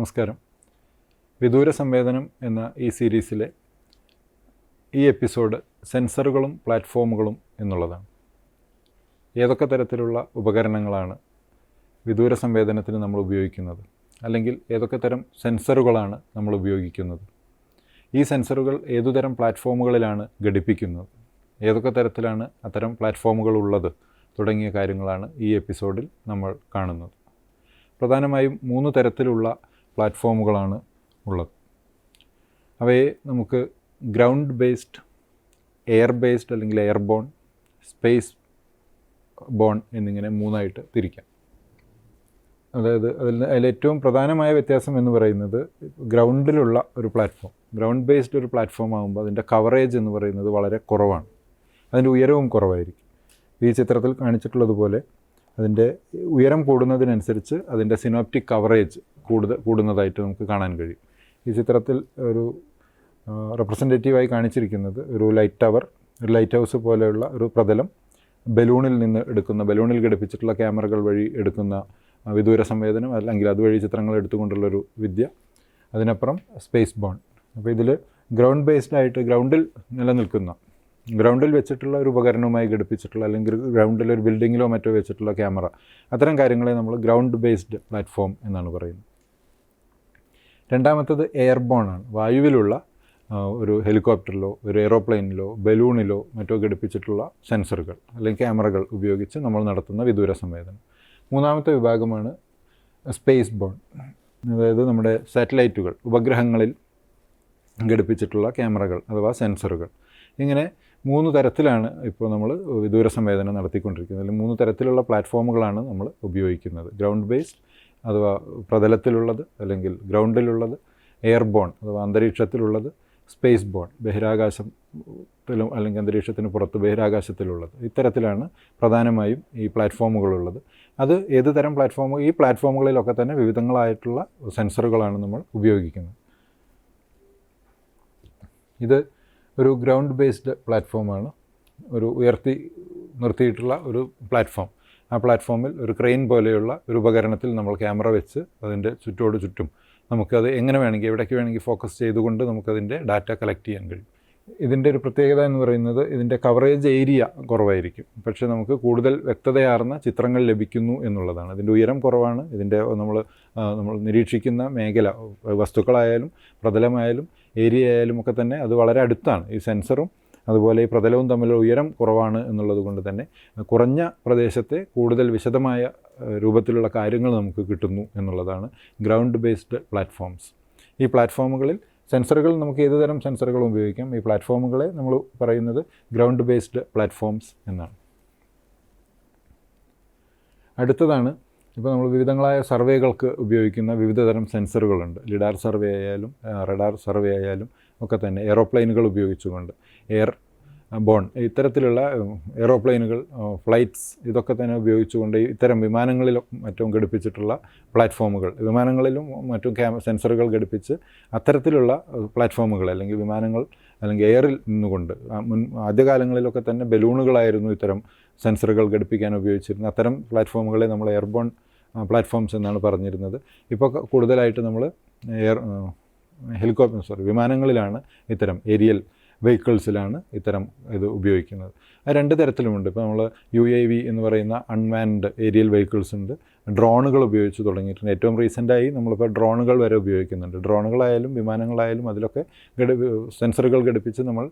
നമസ്കാരം. വിദൂര സംവേദനം എന്ന ഈ സീരീസിലെ ഈ എപ്പിസോഡ് സെൻസറുകളും പ്ലാറ്റ്ഫോമുകളും എന്നുള്ളതാണ്. ഏതൊക്കെ തരത്തിലുള്ള ഉപകരണങ്ങളാണ് വിദൂര സംവേദനത്തിന് നമ്മൾ ഉപയോഗിക്കുന്നത്, അല്ലെങ്കിൽ ഏതൊക്കെ തരം സെൻസറുകളാണ് നമ്മൾ ഉപയോഗിക്കുന്നത്, ഈ സെൻസറുകൾ ഏതുതരം പ്ലാറ്റ്ഫോമുകളിലാണ് ഘടിപ്പിക്കുന്നത്, ഏതൊക്കെ തരത്തിലാണ് അത്തരം പ്ലാറ്റ്ഫോമുകൾ ഉള്ളത് തുടങ്ങിയ കാര്യങ്ങളാണ് ഈ എപ്പിസോഡിൽ നമ്മൾ കാണുന്നത്. പ്രധാനമായും 3 തരത്തിലുള്ള പ്ലാറ്റ്ഫോമുകളാണ് ഉള്ളത്. അവയെ നമുക്ക് ഗ്രൗണ്ട് ബേസ്ഡ്, എയർ ബേസ്ഡ് അല്ലെങ്കിൽ എയർബോൺ, സ്പേസ് ബോൺ എന്നിങ്ങനെ 3ആയിട്ട് തിരിക്കാം. അതായത് അതിലേറ്റവും പ്രധാനമായ വ്യത്യാസം എന്ന് പറയുന്നത് ഗ്രൗണ്ടിലുള്ള ഒരു പ്ലാറ്റ്ഫോം, ഗ്രൗണ്ട് ബേസ്ഡ് ഒരു പ്ലാറ്റ്ഫോം ആകുമ്പോൾ അതിൻ്റെ കവറേജ് എന്ന് പറയുന്നത് വളരെ കുറവാണ്, അതിൻ്റെ ഉയരവും കുറവായിരിക്കും. ഈ ചിത്രത്തിൽ കാണിച്ചിട്ടുള്ളതുപോലെ അതിൻ്റെ ഉയരം കൂടുന്നതിനനുസരിച്ച് അതിൻ്റെ സിനോപ്റ്റിക് കവറേജ് കൂടുന്നതായിട്ട് നമുക്ക് കാണാൻ കഴിയും. ഈ ചിത്രത്തിൽ ഒരു റെപ്രസെൻറ്റേറ്റീവായി കാണിച്ചിരിക്കുന്നത് ഒരു ലൈറ്റ് ടവർ, ഒരു ലൈറ്റ് ഹൗസ് പോലെയുള്ള ഒരു പ്രതലം, ബലൂണിൽ ഘടിപ്പിച്ചിട്ടുള്ള ക്യാമറകൾ വഴി എടുക്കുന്ന വിദൂര സംവേദനം, അല്ലെങ്കിൽ അതുവഴി ചിത്രങ്ങൾ എടുത്തുകൊണ്ടുള്ളൊരു വിദ്യ. അതിനപ്പുറം സ്പേസ് ബോൺ. അപ്പോൾ ഇതിൽ ഗ്രൗണ്ട് ബേസ്ഡ് ആയിട്ട് ഗ്രൗണ്ടിൽ നിലനിൽക്കുന്ന, ഗ്രൗണ്ടിൽ വെച്ചിട്ടുള്ള ഒരു ഉപകരണവുമായി ഘടിപ്പിച്ചിട്ടുള്ള, അല്ലെങ്കിൽ ഗ്രൗണ്ടിൽ ഒരു ബിൽഡിങ്ങിലോ മറ്റോ വെച്ചിട്ടുള്ള ക്യാമറ, അത്തരം കാര്യങ്ങളെ നമ്മൾ ഗ്രൗണ്ട് ബേസ്ഡ് പ്ലാറ്റ്ഫോം എന്നാണ് പറയുന്നത്. രണ്ടാമത്തത് എയർബോൺ ആണ്. വായുവിലുള്ള ഒരു ഹെലികോപ്റ്ററിലോ ഒരു എയ്റോപ്ലെയിനിലോ ബലൂണിലോ മറ്റോ ഘടിപ്പിച്ചിട്ടുള്ള സെൻസറുകൾ അല്ലെങ്കിൽ ക്യാമറകൾ ഉപയോഗിച്ച് നമ്മൾ നടത്തുന്ന വിദൂര സംവേദനം. മൂന്നാമത്തെ വിഭാഗമാണ് സ്പേസ് ബോൺ. അതായത് നമ്മുടെ സാറ്റലൈറ്റുകൾ, ഉപഗ്രഹങ്ങളിൽ ഘടിപ്പിച്ചിട്ടുള്ള ക്യാമറകൾ അഥവാ സെൻസറുകൾ. ഇങ്ങനെ 3 തരത്തിലാണ് ഇപ്പോൾ നമ്മൾ വിദൂര സംവേദനം നടത്തിക്കൊണ്ടിരിക്കുന്നത്. അല്ലെങ്കിൽ 3 തരത്തിലുള്ള പ്ലാറ്റ്ഫോമുകളാണ് നമ്മൾ ഉപയോഗിക്കുന്നത്. ഗ്രൗണ്ട് ബേസ്ഡ് അഥവാ പ്രതലത്തിലുള്ളത് അല്ലെങ്കിൽ ഗ്രൗണ്ടിലുള്ളത്, എയർബോൺ അഥവാ അന്തരീക്ഷത്തിലുള്ളത്, സ്പേസ് ബോൺ ബഹിരാകാശത്തിലും അല്ലെങ്കിൽ അന്തരീക്ഷത്തിന് പുറത്ത് ബഹിരാകാശത്തിലുള്ളത്. ഇത്തരത്തിലാണ് പ്രധാനമായും ഈ പ്ലാറ്റ്ഫോമുകളുള്ളത്. അത് ഏത് തരം ഈ പ്ലാറ്റ്ഫോമുകളിലൊക്കെ തന്നെ വിവിധങ്ങളായിട്ടുള്ള സെൻസറുകളാണ് നമ്മൾ ഉപയോഗിക്കുന്നത്. ഇത് ഒരു ഗ്രൗണ്ട് ബേസ്ഡ് പ്ലാറ്റ്ഫോമാണ്, ഒരു ഉയർത്തി നിർത്തിയിട്ടുള്ള ഒരു പ്ലാറ്റ്ഫോം. ആ പ്ലാറ്റ്ഫോമിൽ ഒരു ക്രെയിൻ പോലെയുള്ള ഒരു ഉപകരണത്തിൽ നമ്മൾ ക്യാമറ വെച്ച് അതിൻ്റെ ചുറ്റും നമുക്കത് എങ്ങനെ വേണമെങ്കിൽ, എവിടേക്ക് വേണമെങ്കിൽ ഫോക്കസ് ചെയ്തുകൊണ്ട് നമുക്കതിൻ്റെ ഡാറ്റ കളക്ട് ചെയ്യാൻ കഴിയും. ഇതിൻ്റെ ഒരു പ്രത്യേകത എന്ന് പറയുന്നത് ഇതിൻ്റെ കവറേജ് ഏരിയ കുറവായിരിക്കും, പക്ഷേ നമുക്ക് കൂടുതൽ വ്യക്തതയാർന്ന ചിത്രങ്ങൾ ലഭിക്കുന്നു എന്നുള്ളതാണ്. ഇതിൻ്റെ ഉയരം കുറവാണ്. ഇതിൻ്റെ നമ്മൾ നിരീക്ഷിക്കുന്ന മേഖല, വസ്തുക്കളായാലും പ്രതലമായാലും ഏരിയ ആയാലും ഒക്കെ തന്നെ അത് വളരെ അടുത്താണ്. ഈ സെൻസറും അതുപോലെ ഈ പ്രതലവും തമ്മിലുള്ള ഉയരം കുറവാണ് എന്നുള്ളത് കൊണ്ട് തന്നെ കുറഞ്ഞ പ്രദേശത്തെ കൂടുതൽ വിശദമായ രൂപത്തിലുള്ള കാര്യങ്ങൾ നമുക്ക് കിട്ടുന്നു എന്നുള്ളതാണ് ഗ്രൗണ്ട് ബേസ്ഡ് പ്ലാറ്റ്ഫോംസ്. ഈ പ്ലാറ്റ്ഫോമുകളിൽ സെൻസറുകൾ നമുക്ക് ഏതുതരം സെൻസറുകളും ഉപയോഗിക്കാം. ഈ പ്ലാറ്റ്ഫോമുകളെ നമ്മൾ പറയുന്നത് ഗ്രൗണ്ട് ബേസ്ഡ് പ്ലാറ്റ്ഫോംസ് എന്നാണ്. അടുത്തതാണ്, ഇപ്പോൾ നമ്മൾ വിവിധങ്ങളായ സർവേകൾക്ക് ഉപയോഗിക്കുന്ന വിവിധതരം സെൻസറുകളുണ്ട്. ലിഡാർ സർവേ ആയാലും റഡാർ സർവേ ആയാലും ഒക്കെ തന്നെ എയ്റോപ്ലെയിനുകൾ ഉപയോഗിച്ചുകൊണ്ട്, എയർ ബോൺ ഇത്തരത്തിലുള്ള എയ്റോപ്ലെയിനുകൾ, ഫ്ലൈറ്റ്സ് ഇതൊക്കെ തന്നെ ഉപയോഗിച്ചുകൊണ്ട് ഇത്തരം വിമാനങ്ങളിലും മറ്റും ഘടിപ്പിച്ചിട്ടുള്ള പ്ലാറ്റ്ഫോമുകൾ, വിമാനങ്ങളിലും മറ്റും സെൻസറുകൾ ഘടിപ്പിച്ച് അത്തരത്തിലുള്ള പ്ലാറ്റ്ഫോമുകൾ അല്ലെങ്കിൽ വിമാനങ്ങൾ അല്ലെങ്കിൽ എയറിൽ നിന്നുകൊണ്ട്, ആദ്യകാലങ്ങളിലൊക്കെ തന്നെ ബലൂണുകളായിരുന്നു ഇത്തരം സെൻസറുകൾ ഘടിപ്പിക്കാൻ ഉപയോഗിച്ചിരുന്നത്. അത്തരം പ്ലാറ്റ്ഫോമുകളെ നമ്മൾ എയർബോൺ പ്ലാറ്റ്ഫോംസ് എന്നാണ് പറഞ്ഞിരുന്നത്. ഇപ്പോൾ കൂടുതലായിട്ട് നമ്മൾ വിമാനങ്ങളിലാണ്, ഇത്തരം ഏരിയൽ വെഹിക്കിൾസിലാണ് ഇത്തരം ഇത് ഉപയോഗിക്കുന്നത്. അത് 2 തരത്തിലുമുണ്ട്. ഇപ്പോൾ നമ്മൾ UAV എന്ന് പറയുന്ന അൺമാൻഡ് ഏരിയൽ വെഹിക്കിൾസ് ഉണ്ട്. ഡ്രോണുകൾ ഉപയോഗിച്ച് തുടങ്ങിയിട്ടുണ്ട്. ഏറ്റവും റീസെൻ്റായി നമ്മളിപ്പോൾ ഡ്രോണുകൾ വരെ ഉപയോഗിക്കുന്നുണ്ട്. ഡ്രോണുകളായാലും വിമാനങ്ങളായാലും അതിലൊക്കെ സെൻസറുകൾ ഘടിപ്പിച്ച് നമ്മൾ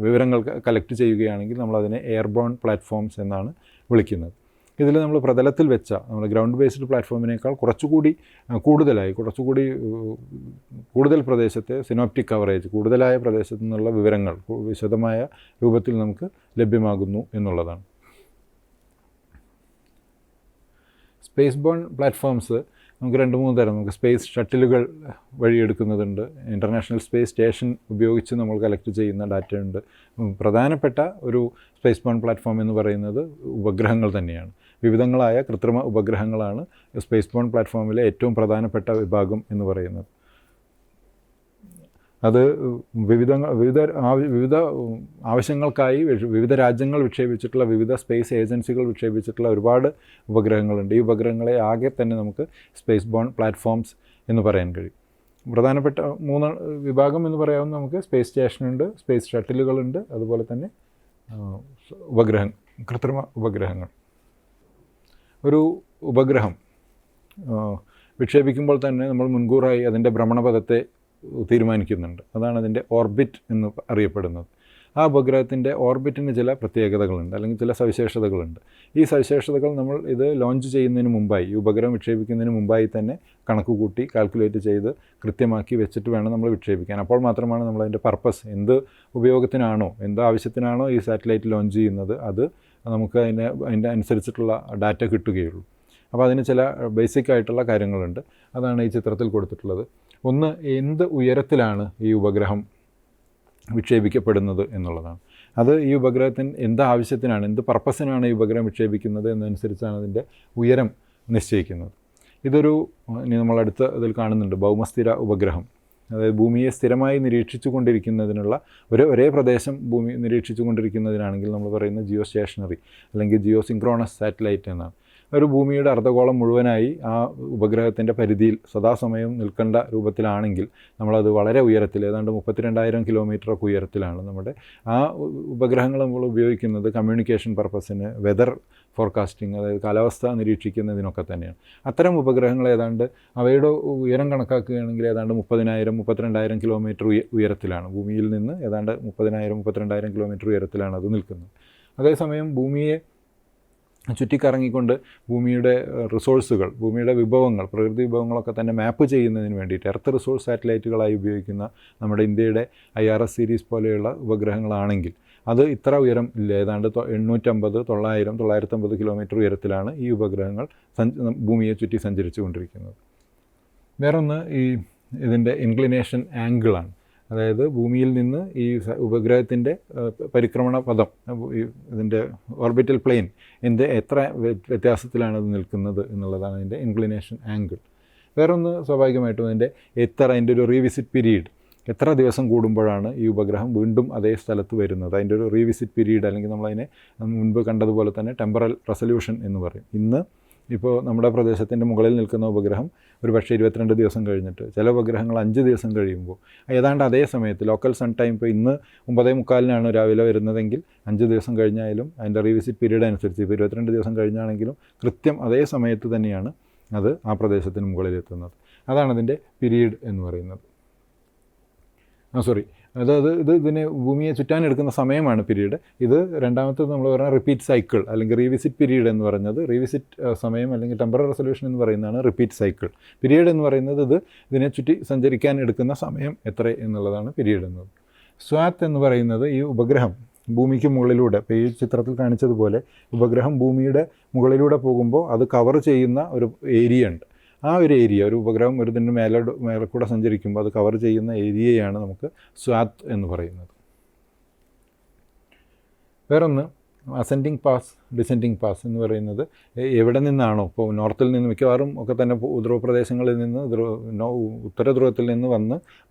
വിവരങ്ങൾ കളക്ട് ചെയ്യുകയാണെങ്കിൽ നമ്മളതിനെ എയർബോൺ പ്ലാറ്റ്ഫോംസ് എന്നാണ് വിളിക്കുന്നത്. ഇതിൽ നമ്മൾ പ്രതലത്തിൽ വെച്ച നമ്മൾ ഗ്രൗണ്ട് ബേസ്ഡ് പ്ലാറ്റ്ഫോമിനേക്കാൾ കൂടുതൽ പ്രദേശത്തെ സിനോപ്റ്റിക് കവറേജ്, കൂടുതലായ പ്രദേശത്തു നിന്നുള്ള വിവരങ്ങൾ വിശദമായ രൂപത്തിൽ നമുക്ക് ലഭ്യമാകുന്നു എന്നുള്ളതാണ്. സ്പേസ് ബോൺ പ്ലാറ്റ്ഫോംസ് നമുക്ക് 2-3 തരം. നമുക്ക് സ്പേസ് ഷട്ടിലുകൾ വഴി എടുക്കുന്നതുണ്ട്. ഇൻ്റർനാഷണൽ സ്പേസ് സ്റ്റേഷൻ ഉപയോഗിച്ച് നമ്മൾ കളക്ട് ചെയ്യുന്ന ഡാറ്റയുണ്ട്. പ്രധാനപ്പെട്ട ഒരു സ്പേസ് ബോൺ പ്ലാറ്റ്ഫോം എന്ന് പറയുന്നത് ഉപഗ്രഹങ്ങൾ തന്നെയാണ്. വിവിധങ്ങളായ കൃത്രിമ ഉപഗ്രഹങ്ങളാണ് സ്പേസ് ബോൺ പ്ലാറ്റ്ഫോമിലെ ഏറ്റവും പ്രധാനപ്പെട്ട വിഭാഗം എന്ന് പറയുന്നത്. അത് വിവിധ ആവശ്യങ്ങൾക്കായി വിവിധ രാജ്യങ്ങൾ വിക്ഷേപിച്ചിട്ടുള്ള വിവിധ സ്പേസ് ഏജൻസികൾ വിക്ഷേപിച്ചിട്ടുള്ള ഒരുപാട് ഉപഗ്രഹങ്ങളുണ്ട്. ഈ ഉപഗ്രഹങ്ങളെ ആകെ തന്നെ നമുക്ക് സ്പേസ് ബോൺ പ്ലാറ്റ്ഫോംസ് എന്ന് പറയാൻ കഴിയും. പ്രധാനപ്പെട്ട 3 വിഭാഗം എന്ന് പറയാവുന്ന നമുക്ക് സ്പേസ് സ്റ്റേഷനുണ്ട്, സ്പേസ് ഷട്ടിലുകളുണ്ട്, അതുപോലെ തന്നെ കൃത്രിമ ഉപഗ്രഹങ്ങൾ. ഒരു ഉപഗ്രഹം വിക്ഷേപിക്കുമ്പോൾ തന്നെ നമ്മൾ മുൻകൂറായി അതിൻ്റെ ഭ്രമണപഥത്തെ തീരുമാനിക്കുന്നുണ്ട്. അതാണ് അതിൻ്റെ ഓർബിറ്റ് എന്ന് അറിയപ്പെടുന്നത്. ആ ഉപഗ്രഹത്തിൻ്റെ ഓർബിറ്റിന് ചില പ്രത്യേകതകളുണ്ട്, അല്ലെങ്കിൽ ചില സവിശേഷതകളുണ്ട്. ഈ സവിശേഷതകൾ നമ്മൾ ഇത് ലോഞ്ച് ചെയ്യുന്നതിന് മുമ്പായി, ഈ ഉപഗ്രഹം വിക്ഷേപിക്കുന്നതിന് മുമ്പായി തന്നെ കണക്ക് കൂട്ടി കാൽക്കുലേറ്റ് ചെയ്ത് കൃത്യമാക്കി വെച്ചിട്ട് വേണം നമ്മൾ വിക്ഷേപിക്കാൻ. അപ്പോൾ മാത്രമാണ് നമ്മളതിൻ്റെ പർപ്പസ്, എന്ത് ഉപയോഗത്തിനാണോ, എന്ത് ആവശ്യത്തിനാണോ ഈ സാറ്റലൈറ്റ് ലോഞ്ച് ചെയ്യുന്നത്, അത് നമുക്ക് അതിൻ്റെ അനുസരിച്ചിട്ടുള്ള ഡാറ്റ കിട്ടുകയുള്ളൂ. അപ്പോൾ അതിന് ചില ബേസിക് ആയിട്ടുള്ള കാര്യങ്ങളുണ്ട്. അതാണ് ഈ ചിത്രത്തിൽ കൊടുത്തിട്ടുള്ളത്. ഒന്ന്, എന്ത് ഉയരത്തിലാണ് ഈ ഉപഗ്രഹം വിക്ഷേപിക്കപ്പെടുന്നത് എന്നുള്ളതാണ്. അത് ഈ ഉപഗ്രഹത്തിന് എന്ത് ആവശ്യത്തിനാണ്, എന്ത് പർപ്പസിനാണ് ഈ ഉപഗ്രഹം വിക്ഷേപിക്കുന്നത് എന്നനുസരിച്ചാണ് അതിൻ്റെ ഉയരം നിശ്ചയിക്കുന്നത്. ഇനി നമ്മളടുത്ത ഇതിൽ കാണുന്നുണ്ട് ഭൗമസ്ഥിര ഉപഗ്രഹം. അതായത് ഭൂമിയെ സ്ഥിരമായി നിരീക്ഷിച്ചു കൊണ്ടിരിക്കുന്നതിനുള്ള ഒരേ പ്രദേശം ഭൂമി നിരീക്ഷിച്ചു കൊണ്ടിരിക്കുന്നതിനാണെങ്കിൽ നമ്മൾ പറയുന്നത് ജിയോ സ്റ്റേഷനറി അല്ലെങ്കിൽ ജിയോ സിങ്ക്രോണസ് സാറ്റലൈറ്റ് എന്നാണ്. ഒരു ഭൂമിയുടെ അർദ്ധഗോളം മുഴുവനായി ആ ഉപഗ്രഹത്തിൻ്റെ പരിധിയിൽ സദാസമയം നിൽക്കേണ്ട രൂപത്തിലാണെങ്കിൽ നമ്മളത് വളരെ ഉയരത്തിൽ, ഏതാണ്ട് 32,000 കിലോമീറ്ററൊക്കെ ഉയരത്തിലാണ് നമ്മുടെ ആ ഉപഗ്രഹങ്ങൾ നമ്മൾ ഉപയോഗിക്കുന്നത് കമ്മ്യൂണിക്കേഷൻ പർപ്പസിന്, വെതർ ഫോർകാസ്റ്റിംഗ്, അതായത് കാലാവസ്ഥ നിരീക്ഷിക്കുന്നതിനൊക്കെ തന്നെയാണ്. അത്തരം ഉപഗ്രഹങ്ങൾ ഏതാണ്ട് അവയുടെ ഉയരം കണക്കാക്കുകയാണെങ്കിൽ ഏതാണ്ട് 30,000-32,000 കിലോമീറ്റർ ഉയരത്തിലാണ്. ഭൂമിയിൽ നിന്ന് ഏതാണ്ട് 30,000-32,000 കിലോമീറ്റർ ഉയരത്തിലാണ് അത് നിൽക്കുന്നത്. അതേസമയം ഭൂമിയെ ചുറ്റിക്കറങ്ങിക്കൊണ്ട് ഭൂമിയുടെ റിസോഴ്സുകൾ, ഭൂമിയുടെ വിഭവങ്ങൾ, പ്രകൃതി വിഭവങ്ങളൊക്കെ തന്നെ മാപ്പ് ചെയ്യുന്നതിന് വേണ്ടിയിട്ട് എർത്ത് റിസോഴ്സ് സാറ്റലൈറ്റുകളായി ഉപയോഗിക്കുന്ന നമ്മുടെ ഇന്ത്യയുടെ IRS സീരീസ് പോലെയുള്ള ഉപഗ്രഹങ്ങളാണെങ്കിൽ അത് ഇത്ര ഉയരം ഇല്ല. ഏതാണ്ട് 850, 900, 950 കിലോമീറ്റർ ഉയരത്തിലാണ് ഈ ഉപഗ്രഹങ്ങൾ ഭൂമിയെ ചുറ്റി സഞ്ചരിച്ചു കൊണ്ടിരിക്കുന്നത്. വേറൊന്ന് ഇതിൻ്റെ ഇൻക്ലിനേഷൻ ആംഗിളാണ്. അതായത് ഭൂമിയിൽ നിന്ന് ഈ ഉപഗ്രഹത്തിൻ്റെ പരിക്രമണ പഥം, ഇതിൻ്റെ ഓർബിറ്റൽ പ്ലെയിൻ എത്ര വ്യത്യാസത്തിലാണ് അത് നിൽക്കുന്നത് എന്നുള്ളതാണ് അതിൻ്റെ ഇൻക്ലിനേഷൻ ആംഗിൾ. വേറൊന്ന് സ്വാഭാവികമായിട്ടും അതിൻ്റെ ഒരു റീവിസിറ്റ് പീരീഡ്, എത്ര ദിവസം കൂടുമ്പോഴാണ് ഈ ഉപഗ്രഹം വീണ്ടും അതേ സ്ഥലത്ത് വരുന്നത്, അതിൻ്റെ ഒരു റീവിസിറ്റ് പീരീഡ്, അല്ലെങ്കിൽ നമ്മളതിനെ മുൻപ് കണ്ടതുപോലെ തന്നെ ടെമ്പറൽ റെസൊല്യൂഷൻ എന്ന് പറയും. ഇപ്പോൾ നമ്മുടെ പ്രദേശത്തിൻ്റെ മുകളിൽ നിൽക്കുന്ന ഉപഗ്രഹം ഒരു പക്ഷേ 22 ദിവസം കഴിഞ്ഞിട്ട്, ചില ഉപഗ്രഹങ്ങൾ 5 ദിവസം കഴിയുമ്പോൾ ഏതാണ്ട് അതേ സമയത്ത് ലോക്കൽ സൺ ടൈം ഇപ്പോൾ ഇന്ന് 9:45 രാവിലെ വരുന്നതെങ്കിൽ 5 ദിവസം കഴിഞ്ഞാലും അതിൻ്റെ റീവിസിറ്റ് പീരീഡ് അനുസരിച്ച് ഇപ്പോൾ 22 ദിവസം കഴിഞ്ഞാണെങ്കിലും കൃത്യം അതേ സമയത്ത് തന്നെയാണ് അത് ആ പ്രദേശത്തിന് മുകളിലെത്തുന്നത്. അതാണ് അതിൻ്റെ പീരീഡ് എന്ന് പറയുന്നത്. ഇതിനെ ഭൂമിയെ ചുറ്റാനെടുക്കുന്ന സമയമാണ് പീരീഡ്. ഇത് രണ്ടാമത്തേത് നമ്മൾ പറയുന്ന റിപ്പീറ്റ് സൈക്കിൾ അല്ലെങ്കിൽ റീവിസിറ്റ് പീരീഡ് എന്ന് പറയുന്നത്, റീവിസിറ്റ് സമയം അല്ലെങ്കിൽ ടെമ്പറൽ റെസൊല്യൂഷൻ എന്ന് പറയുന്നതാണ് റിപ്പീറ്റ് സൈക്കിൾ. പീരീഡ് എന്ന് പറയുന്നത് ഇതിനെ ചുറ്റി സഞ്ചരിക്കാൻ എടുക്കുന്ന സമയം എത്ര എന്നുള്ളതാണ് പീരീഡ് എന്നത്. സ്വാത്ത് എന്ന് പറയുന്നത് ഈ ഉപഗ്രഹം ഭൂമിക്ക് മുകളിലൂടെ, ഇപ്പോൾ ഈ ചിത്രത്തിൽ കാണിച്ചതുപോലെ ഉപഗ്രഹം ഭൂമിയുടെ മുകളിലൂടെ പോകുമ്പോൾ അത് കവർ ചെയ്യുന്ന ഒരു ഏരിയ ഉണ്ട്. ആ ഒരു ഏരിയ, ഒരു ഉപഗ്രഹം ഇതിന് മേലെ കൂടെ സഞ്ചരിക്കുമ്പോൾ അത് കവർ ചെയ്യുന്ന ഏരിയയാണ് നമുക്ക് സ്വാത്ത് എന്ന് പറയുന്നത്. വേറൊന്ന് അസെൻഡിങ് പാസ്, ഡിസെൻഡിങ് പാസ് എന്ന് പറയുന്നത് എവിടെ നിന്നാണോ, ഇപ്പോൾ നോർത്തിൽ നിന്ന് മിക്കവാറും ഒക്കെ തന്നെ ധ്രുവപ്രദേശങ്ങളിൽ നിന്ന് ഉത്തര ധ്രുവത്തിൽ നിന്ന് വന്ന്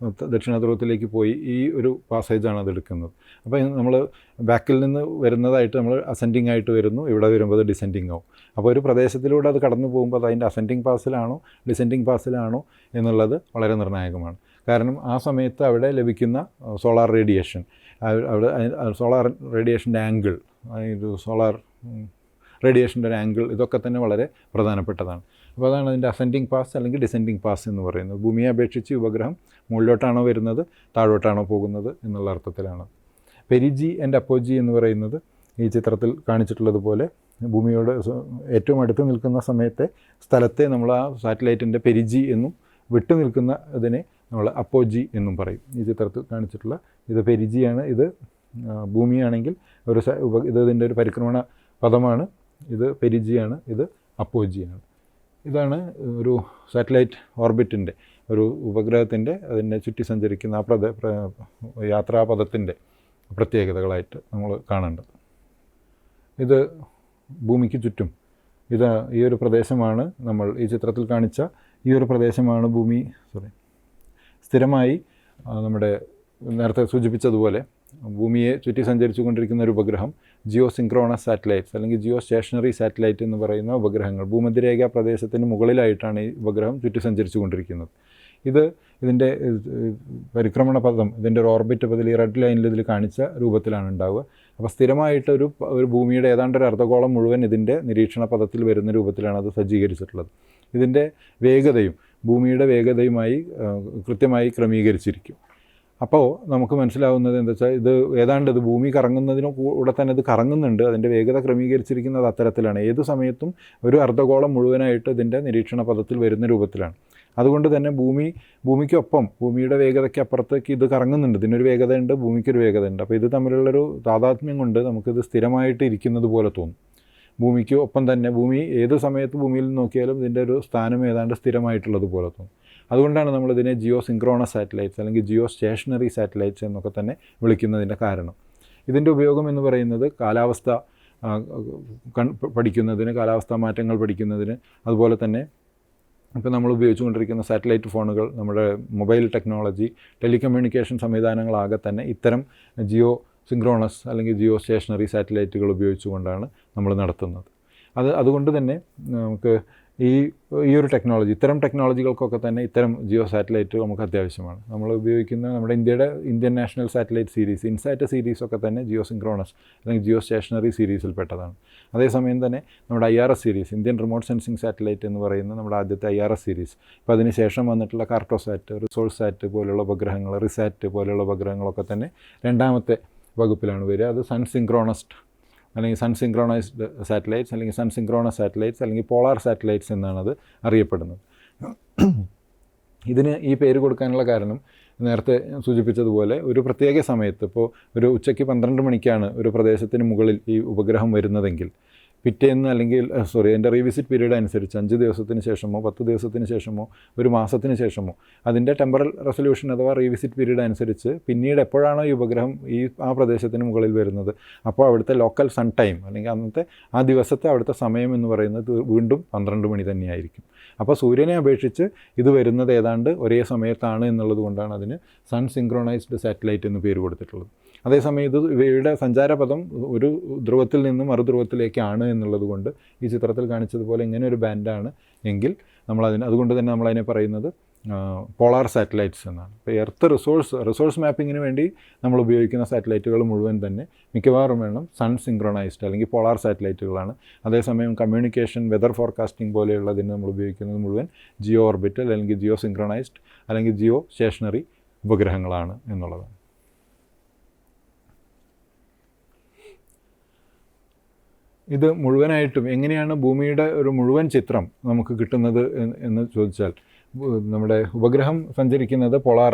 ദക്ഷിണ ധ്രുവത്തിലേക്ക് പോയി ഈ ഒരു പാസേജാണ് അതെടുക്കുന്നത്. അപ്പോൾ നമ്മൾ ബാക്കിൽ നിന്ന് വരുന്നതായിട്ട് നമ്മൾ അസെൻഡിങ് ആയിട്ട് വരുന്നു, ഇവിടെ വരുമ്പോൾ അത് ഡിസെൻഡിങ് ആവും. അപ്പോൾ ഒരു പ്രദേശത്തിലൂടെ അത് കടന്നു പോകുമ്പോൾ അത് അതിൻ്റെ അസെൻഡിങ് പാസിലാണോ ഡിസെൻഡിങ് പാസിലാണോ എന്നുള്ളത് വളരെ നിർണായകമാണ്. കാരണം ആ സമയത്ത് അവിടെ ലഭിക്കുന്ന സോളാർ റേഡിയേഷൻ, സോളാർ റേഡിയേഷൻ്റെ ആംഗിൾ, സോളാർ റേഡിയേഷൻ്റെ ഒരു ആംഗിൾ, ഇതൊക്കെ തന്നെ വളരെ പ്രധാനപ്പെട്ടതാണ്. അപ്പോൾ അതാണ് അതിൻ്റെ അസെൻഡിങ് പാസ് അല്ലെങ്കിൽ ഡിസെൻഡിങ് പാസ് എന്ന് പറയുന്നത്. ഭൂമിയെ അപേക്ഷിച്ച് ഉപഗ്രഹം മുകളിലോട്ടാണോ വരുന്നത് താഴോട്ടാണോ പോകുന്നത് എന്നുള്ള അർത്ഥത്തിലാണ്. പെരിജി ആൻഡ് അപ്പോജി എന്ന് പറയുന്നത് ഈ ചിത്രത്തിൽ കാണിച്ചിട്ടുള്ളതുപോലെ ഭൂമിയോട് ഏറ്റവും അടുത്ത് നിൽക്കുന്ന സ്ഥലത്തെ നമ്മൾ ആ സാറ്റലൈറ്റിൻ്റെ പെരിജി എന്നും വിട്ടു നിൽക്കുന്ന ഇതിനെ നമ്മൾ അപ്പോജി എന്നും പറയും. ഈ ചിത്രത്തിൽ കാണിച്ചിട്ടുള്ള ഇത് പെരിജിയാണ്, ഇത് ഭൂമിയാണെങ്കിൽ ഇതിൻ്റെ ഒരു പരിക്രമണ പദമാണ്, ഇത് പെരിജിയാണ്, ഇത് അപ്പോജിയാണ്. ഇതാണ് ഒരു സാറ്റലൈറ്റ് ഓർബിറ്റിൻ്റെ, ഒരു ഉപഗ്രഹത്തിൻ്റെ അതിനെ ചുറ്റി സഞ്ചരിക്കുന്ന ആ യാത്രാപഥത്തിൻ്റെ പ്രത്യേകതകളായിട്ട് നമ്മൾ കാണേണ്ടത്. ഇത് ഭൂമിക്ക് ചുറ്റും ഈ ഒരു പ്രദേശമാണ് നമ്മൾ ഈ ചിത്രത്തിൽ കാണിച്ച ഈ ഒരു പ്രദേശമാണ് സ്ഥിരമായി നമ്മുടെ നേരത്തെ സൂചിപ്പിച്ചതുപോലെ ഭൂമിയെ ചുറ്റി സഞ്ചരിച്ചു കൊണ്ടിരിക്കുന്ന ഒരു ഉപഗ്രഹം ജിയോ സിങ്ക്രോണസ് സാറ്റലൈറ്റ്സ് അല്ലെങ്കിൽ ജിയോ സ്റ്റേഷനറി സാറ്റലൈറ്റ് എന്ന് പറയുന്ന ഉപഗ്രഹങ്ങൾ, ഭൂമധ്യരേഖാ പ്രദേശത്തിന് മുകളിലായിട്ടാണ് ഈ ഉപഗ്രഹം ചുറ്റി സഞ്ചരിച്ചു കൊണ്ടിരിക്കുന്നത്. ഇതിൻ്റെ പരിക്രമണ പഥം, ഇതിൻ്റെ ഒരു ഓർബിറ്റ് പതിൽ ഈ റെഡ് ലൈനിൽ ഇതിൽ കാണിച്ച രൂപത്തിലാണ് ഉണ്ടാവുക. അപ്പോൾ സ്ഥിരമായിട്ട് ഒരു ഭൂമിയുടെ ഏതാണ്ട് ഒരു അർദ്ധഗോളം മുഴുവൻ ഇതിൻ്റെ നിരീക്ഷണ പഥത്തിൽ വരുന്ന രൂപത്തിലാണ് അത് സജ്ജീകരിച്ചിട്ടുള്ളത്. ഇതിൻ്റെ വേഗതയും ഭൂമിയുടെ വേഗതയുമായി കൃത്യമായി ക്രമീകരിച്ചിരിക്കും. അപ്പോൾ നമുക്ക് മനസ്സിലാവുന്നത് എന്താ വെച്ചാൽ ഇത് ഭൂമി കറങ്ങുന്നതിന് കൂടെ തന്നെ ഇത് കറങ്ങുന്നുണ്ട്. അതിൻ്റെ വേഗത ക്രമീകരിച്ചിരിക്കുന്നത് അത്തരത്തിലാണ്. ഏത് സമയത്തും ഒരു അർദ്ധഗോളം മുഴുവനായിട്ട് ഇതിൻ്റെ നിരീക്ഷണ പഥത്തിൽ വരുന്ന രൂപത്തിലാണ്. അതുകൊണ്ട് തന്നെ ഭൂമിക്കൊപ്പം, ഭൂമിയുടെ വേഗതയ്ക്ക് അപ്പുറത്തേക്ക് ഇത് കറങ്ങുന്നുണ്ട്. ഇതിനൊരു വേഗതയുണ്ട്, ഭൂമിക്കൊരു വേഗതയുണ്ട്. അപ്പോൾ ഇത് തമ്മിലുള്ളൊരു താതാത്മ്യം കൊണ്ട് നമുക്കിത് സ്ഥിരമായിട്ട് ഇരിക്കുന്നത് പോലെ തോന്നും. ഭൂമിക്ക് ഒപ്പം തന്നെ ഭൂമി ഏത് സമയത്ത് ഭൂമിയിൽ നോക്കിയാലും ഇതിൻ്റെ ഒരു സ്ഥാനം ഏതാണ്ട് സ്ഥിരമായിട്ടുള്ളത് പോലെ തോന്നും. അതുകൊണ്ടാണ് നമ്മളിതിനെ ജിയോ സിങ്ക്രോണസ് സാറ്റലൈറ്റ്സ് അല്ലെങ്കിൽ ജിയോ സ്റ്റേഷനറി സാറ്റലൈറ്റ്സ് എന്നൊക്കെ തന്നെ വിളിക്കുന്നതിൻ്റെ കാരണം. ഇതിൻ്റെ ഉപയോഗം എന്ന് പറയുന്നത് കാലാവസ്ഥ പഠിക്കുന്നതിന്, കാലാവസ്ഥാ മാറ്റങ്ങൾ പഠിക്കുന്നതിന്, അതുപോലെ തന്നെ ഇപ്പോൾ നമ്മൾ ഉപയോഗിച്ചുകൊണ്ടിരിക്കുന്ന സാറ്റലൈറ്റ് ഫോണുകൾ, നമ്മുടെ മൊബൈൽ ടെക്നോളജി, ടെലികമ്മ്യൂണിക്കേഷൻ സംവിധാനങ്ങളാകെ തന്നെ ഇത്തരം ജിയോ സിങ്ക്രോണസ് അല്ലെങ്കിൽ ജിയോ സ്റ്റേഷനറി സാറ്റലൈറ്റുകൾ ഉപയോഗിച്ചുകൊണ്ടാണ് നമ്മൾ നടത്തുന്നത്. അതുകൊണ്ട് തന്നെ നമുക്ക് ഈ ഒരു ടെക്നോളജി, ഇത്തരം ടെക്നോളജികൾക്കൊക്കെ തന്നെ ഇത്തരം ജിയോ സാറ്റലൈറ്റ് നമുക്ക് അത്യാവശ്യമാണ്. നമ്മൾ ഉപയോഗിക്കുന്ന നമ്മുടെ Indian national satellite series, INSAT സീരീസൊക്കെ തന്നെ ജിയോ സിങ്ക്രോണസ് അല്ലെങ്കിൽ ജിയോ സ്റ്റേഷനറി സീരീസിൽപ്പെട്ടതാണ്. അതേസമയം തന്നെ നമ്മുടെ IRS series, Indian remote sensing satellite എന്ന് പറയുന്ന നമ്മുടെ ആദ്യത്തെ IRS സീരീസ്, ഇപ്പോൾ അതിന് ശേഷം വന്നിട്ടുള്ള കാർട്ടോസാറ്റ്, റിസോഴ്സ് സാറ്റ് പോലുള്ള ഉപഗ്രഹങ്ങൾ, റിസാറ്റ് പോലുള്ള ഉപഗ്രഹങ്ങളൊക്കെ തന്നെ രണ്ടാമത്തെ വകുപ്പിലാണ് വരിക. അത് സൺ സിങ്ക്രോണൈസ്ഡ് സാറ്റലൈറ്റ്സ് അല്ലെങ്കിൽ സൺ സിങ്ക്രോണസ് സാറ്റലൈറ്റ്സ് അല്ലെങ്കിൽ പോളാർ സാറ്റലൈറ്റ്സ് എന്നാണത് അറിയപ്പെടുന്നത്. ഇതിന് ഈ പേര് കൊടുക്കാനുള്ള കാരണം നേരത്തെ സൂചിപ്പിച്ചതുപോലെ ഒരു പ്രത്യേക സമയത്ത്, ഇപ്പോൾ ഒരു ഉച്ചയ്ക്ക് 12 മണിക്കാണ് ഒരു പ്രദേശത്തിന് മുകളിൽ ഈ ഉപഗ്രഹം വരുന്നതെങ്കിൽ പിറ്റേന്ന് അല്ലെങ്കിൽ എൻ്റെ റീവിസിറ്റ് പീരീഡ് അനുസരിച്ച് 5 ദിവസത്തിന് ശേഷമോ 10 ദിവസത്തിന് ശേഷമോ ഒരു മാസത്തിന് ശേഷമോ അതിൻ്റെ ടെമ്പറൽ റെസൊല്യൂഷൻ അഥവാ റീവിസിറ്റ് പീരീഡ് അനുസരിച്ച് പിന്നീട് എപ്പോഴാണോ ഈ ഉപഗ്രഹം ആ പ്രദേശത്തിന് മുകളിൽ വരുന്നത്, അപ്പോൾ അവിടുത്തെ ലോക്കൽ സൺ ടൈം അല്ലെങ്കിൽ അന്നത്തെ ആ ദിവസത്തെ അവിടുത്തെ സമയം എന്ന് പറയുന്നത് വീണ്ടും 12 മണി തന്നെയായിരിക്കും. അപ്പോൾ സൂര്യനെ അപേക്ഷിച്ച് ഇത് വരുന്നത് ഏതാണ്ട് ഒരേ സമയത്താണ് എന്നുള്ളത് കൊണ്ടാണ് അതിന് സൺ സിങ്ക്രോണൈസ്ഡ് സാറ്റലൈറ്റ് എന്ന് പേര് കൊടുത്തിട്ടുള്ളത്. അതേസമയം ഇവയുടെ സഞ്ചാരപഥം ഒരു ധ്രുവത്തിൽ നിന്നും മറുധ്രുവത്തിലേക്കാണ് എന്നുള്ളത് കൊണ്ട് ഈ ചിത്രത്തിൽ കാണിച്ചതുപോലെ ഇങ്ങനെ ഒരു ബാൻഡാണ് എങ്കിൽ അതുകൊണ്ട് തന്നെ നമ്മളതിനെ പറയുന്നത് പോളാർ സാറ്റലൈറ്റ്സ് എന്നാണ്. ഇപ്പോൾ എർത്ത് റിസോഴ്സ് മാപ്പിങ്ങിന് വേണ്ടി നമ്മൾ ഉപയോഗിക്കുന്ന സാറ്റലൈറ്റുകൾ മുഴുവൻ തന്നെ മിക്കവാറും സൺ സിങ്ക്രോണൈസ്ഡ് അല്ലെങ്കിൽ പോളാർ സാറ്റലൈറ്റുകളാണ്. അതേസമയം കമ്മ്യൂണിക്കേഷൻ, വെതർ ഫോർകാസ്റ്റിംഗ് പോലെയുള്ളതിന് നമ്മൾ ഉപയോഗിക്കുന്നത് മുഴുവൻ ജിയോ ഓർബിറ്റൽ അല്ലെങ്കിൽ ജിയോ സിങ്ക്രോണൈസ്ഡ് അല്ലെങ്കിൽ ജിയോ സ്റ്റേഷനറി ഉപഗ്രഹങ്ങളാണ് എന്നുള്ളതാണ്. ഇത് മുഴുവനായിട്ടും എങ്ങനെയാണ് ഭൂമിയുടെ ഒരു മുഴുവൻ ചിത്രം നമുക്ക് കിട്ടുന്നത് എന്ന് ചോദിച്ചാൽ, നമ്മുടെ ഉപഗ്രഹം സഞ്ചരിക്കുന്നത് പോളാർ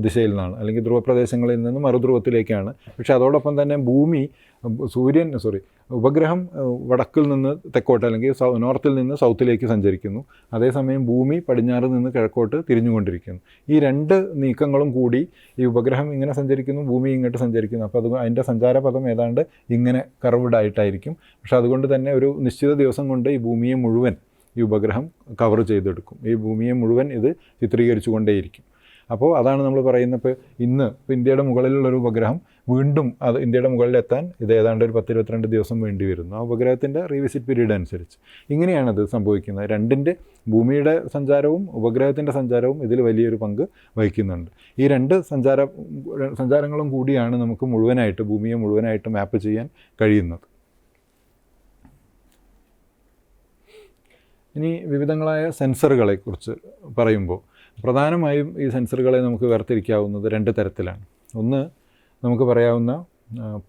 ദിശയിൽ നിന്നാണ് അല്ലെങ്കിൽ ധ്രുവപ്രദേശങ്ങളിൽ നിന്ന് മറുധ്രുവത്തിലേക്കാണ്. പക്ഷേ അതോടൊപ്പം തന്നെ ഉപഗ്രഹം വടക്കിൽ നിന്ന് തെക്കോട്ട് അല്ലെങ്കിൽ നോർത്തിൽ നിന്ന് സൗത്തിലേക്ക് സഞ്ചരിക്കുന്നു. അതേസമയം ഭൂമി പടിഞ്ഞാറ് നിന്ന് കിഴക്കോട്ട് തിരിഞ്ഞുകൊണ്ടിരിക്കുന്നു. ഈ 2 നീക്കങ്ങളും കൂടി ഈ ഉപഗ്രഹം ഇങ്ങനെ സഞ്ചരിക്കുന്നു, ഭൂമി ഇങ്ങോട്ട് സഞ്ചരിക്കുന്നു. അപ്പോൾ അതിൻ്റെ സഞ്ചാരപഥം ഏതാണ്ട് ഇങ്ങനെ കർവ്ഡ് ആയിട്ടായിരിക്കും. പക്ഷേ അതുകൊണ്ട് തന്നെ ഒരു നിശ്ചിത ദിവസം കൊണ്ട് ഈ ഭൂമിയെ മുഴുവൻ ഈ ഉപഗ്രഹം കവർ ചെയ്തെടുക്കും. ഈ ഭൂമിയെ മുഴുവൻ ഇത് ചിത്രീകരിച്ചു കൊണ്ടേയിരിക്കും. അപ്പോൾ അതാണ് നമ്മൾ പറയുന്നത്, ഇപ്പോൾ ഇന്ത്യയുടെ മുകളിലുള്ളൊരു ഉപഗ്രഹം വീണ്ടും ഇന്ത്യയുടെ മുകളിലെത്താൻ ഇത് ഏതാണ്ട് ഒരു 10-22 ദിവസം വേണ്ടി വരുന്നു, ആ ഉപഗ്രഹത്തിൻ്റെ റീവിസിറ്റ് പീരീഡ് അനുസരിച്ച്. ഇങ്ങനെയാണത് സംഭവിക്കുന്നത്. ഭൂമിയുടെ സഞ്ചാരവും ഉപഗ്രഹത്തിൻ്റെ സഞ്ചാരവും ഇതിൽ വലിയൊരു പങ്ക് വഹിക്കുന്നുണ്ട്. ഈ 2 സഞ്ചാരങ്ങളും കൂടിയാണ് നമുക്ക് ഭൂമിയെ മുഴുവനായിട്ട് മാപ്പ് ചെയ്യാൻ കഴിയുന്നത്. ഇനി വിവിധങ്ങളായ സെൻസറുകളെക്കുറിച്ച് പറയുമ്പോൾ പ്രധാനമായും ഈ സെൻസറുകളെ നമുക്ക് വേർതിരിക്കാവുന്നത് 2 തരത്തിലാണ്. ഒന്ന് നമുക്ക് പറയാവുന്ന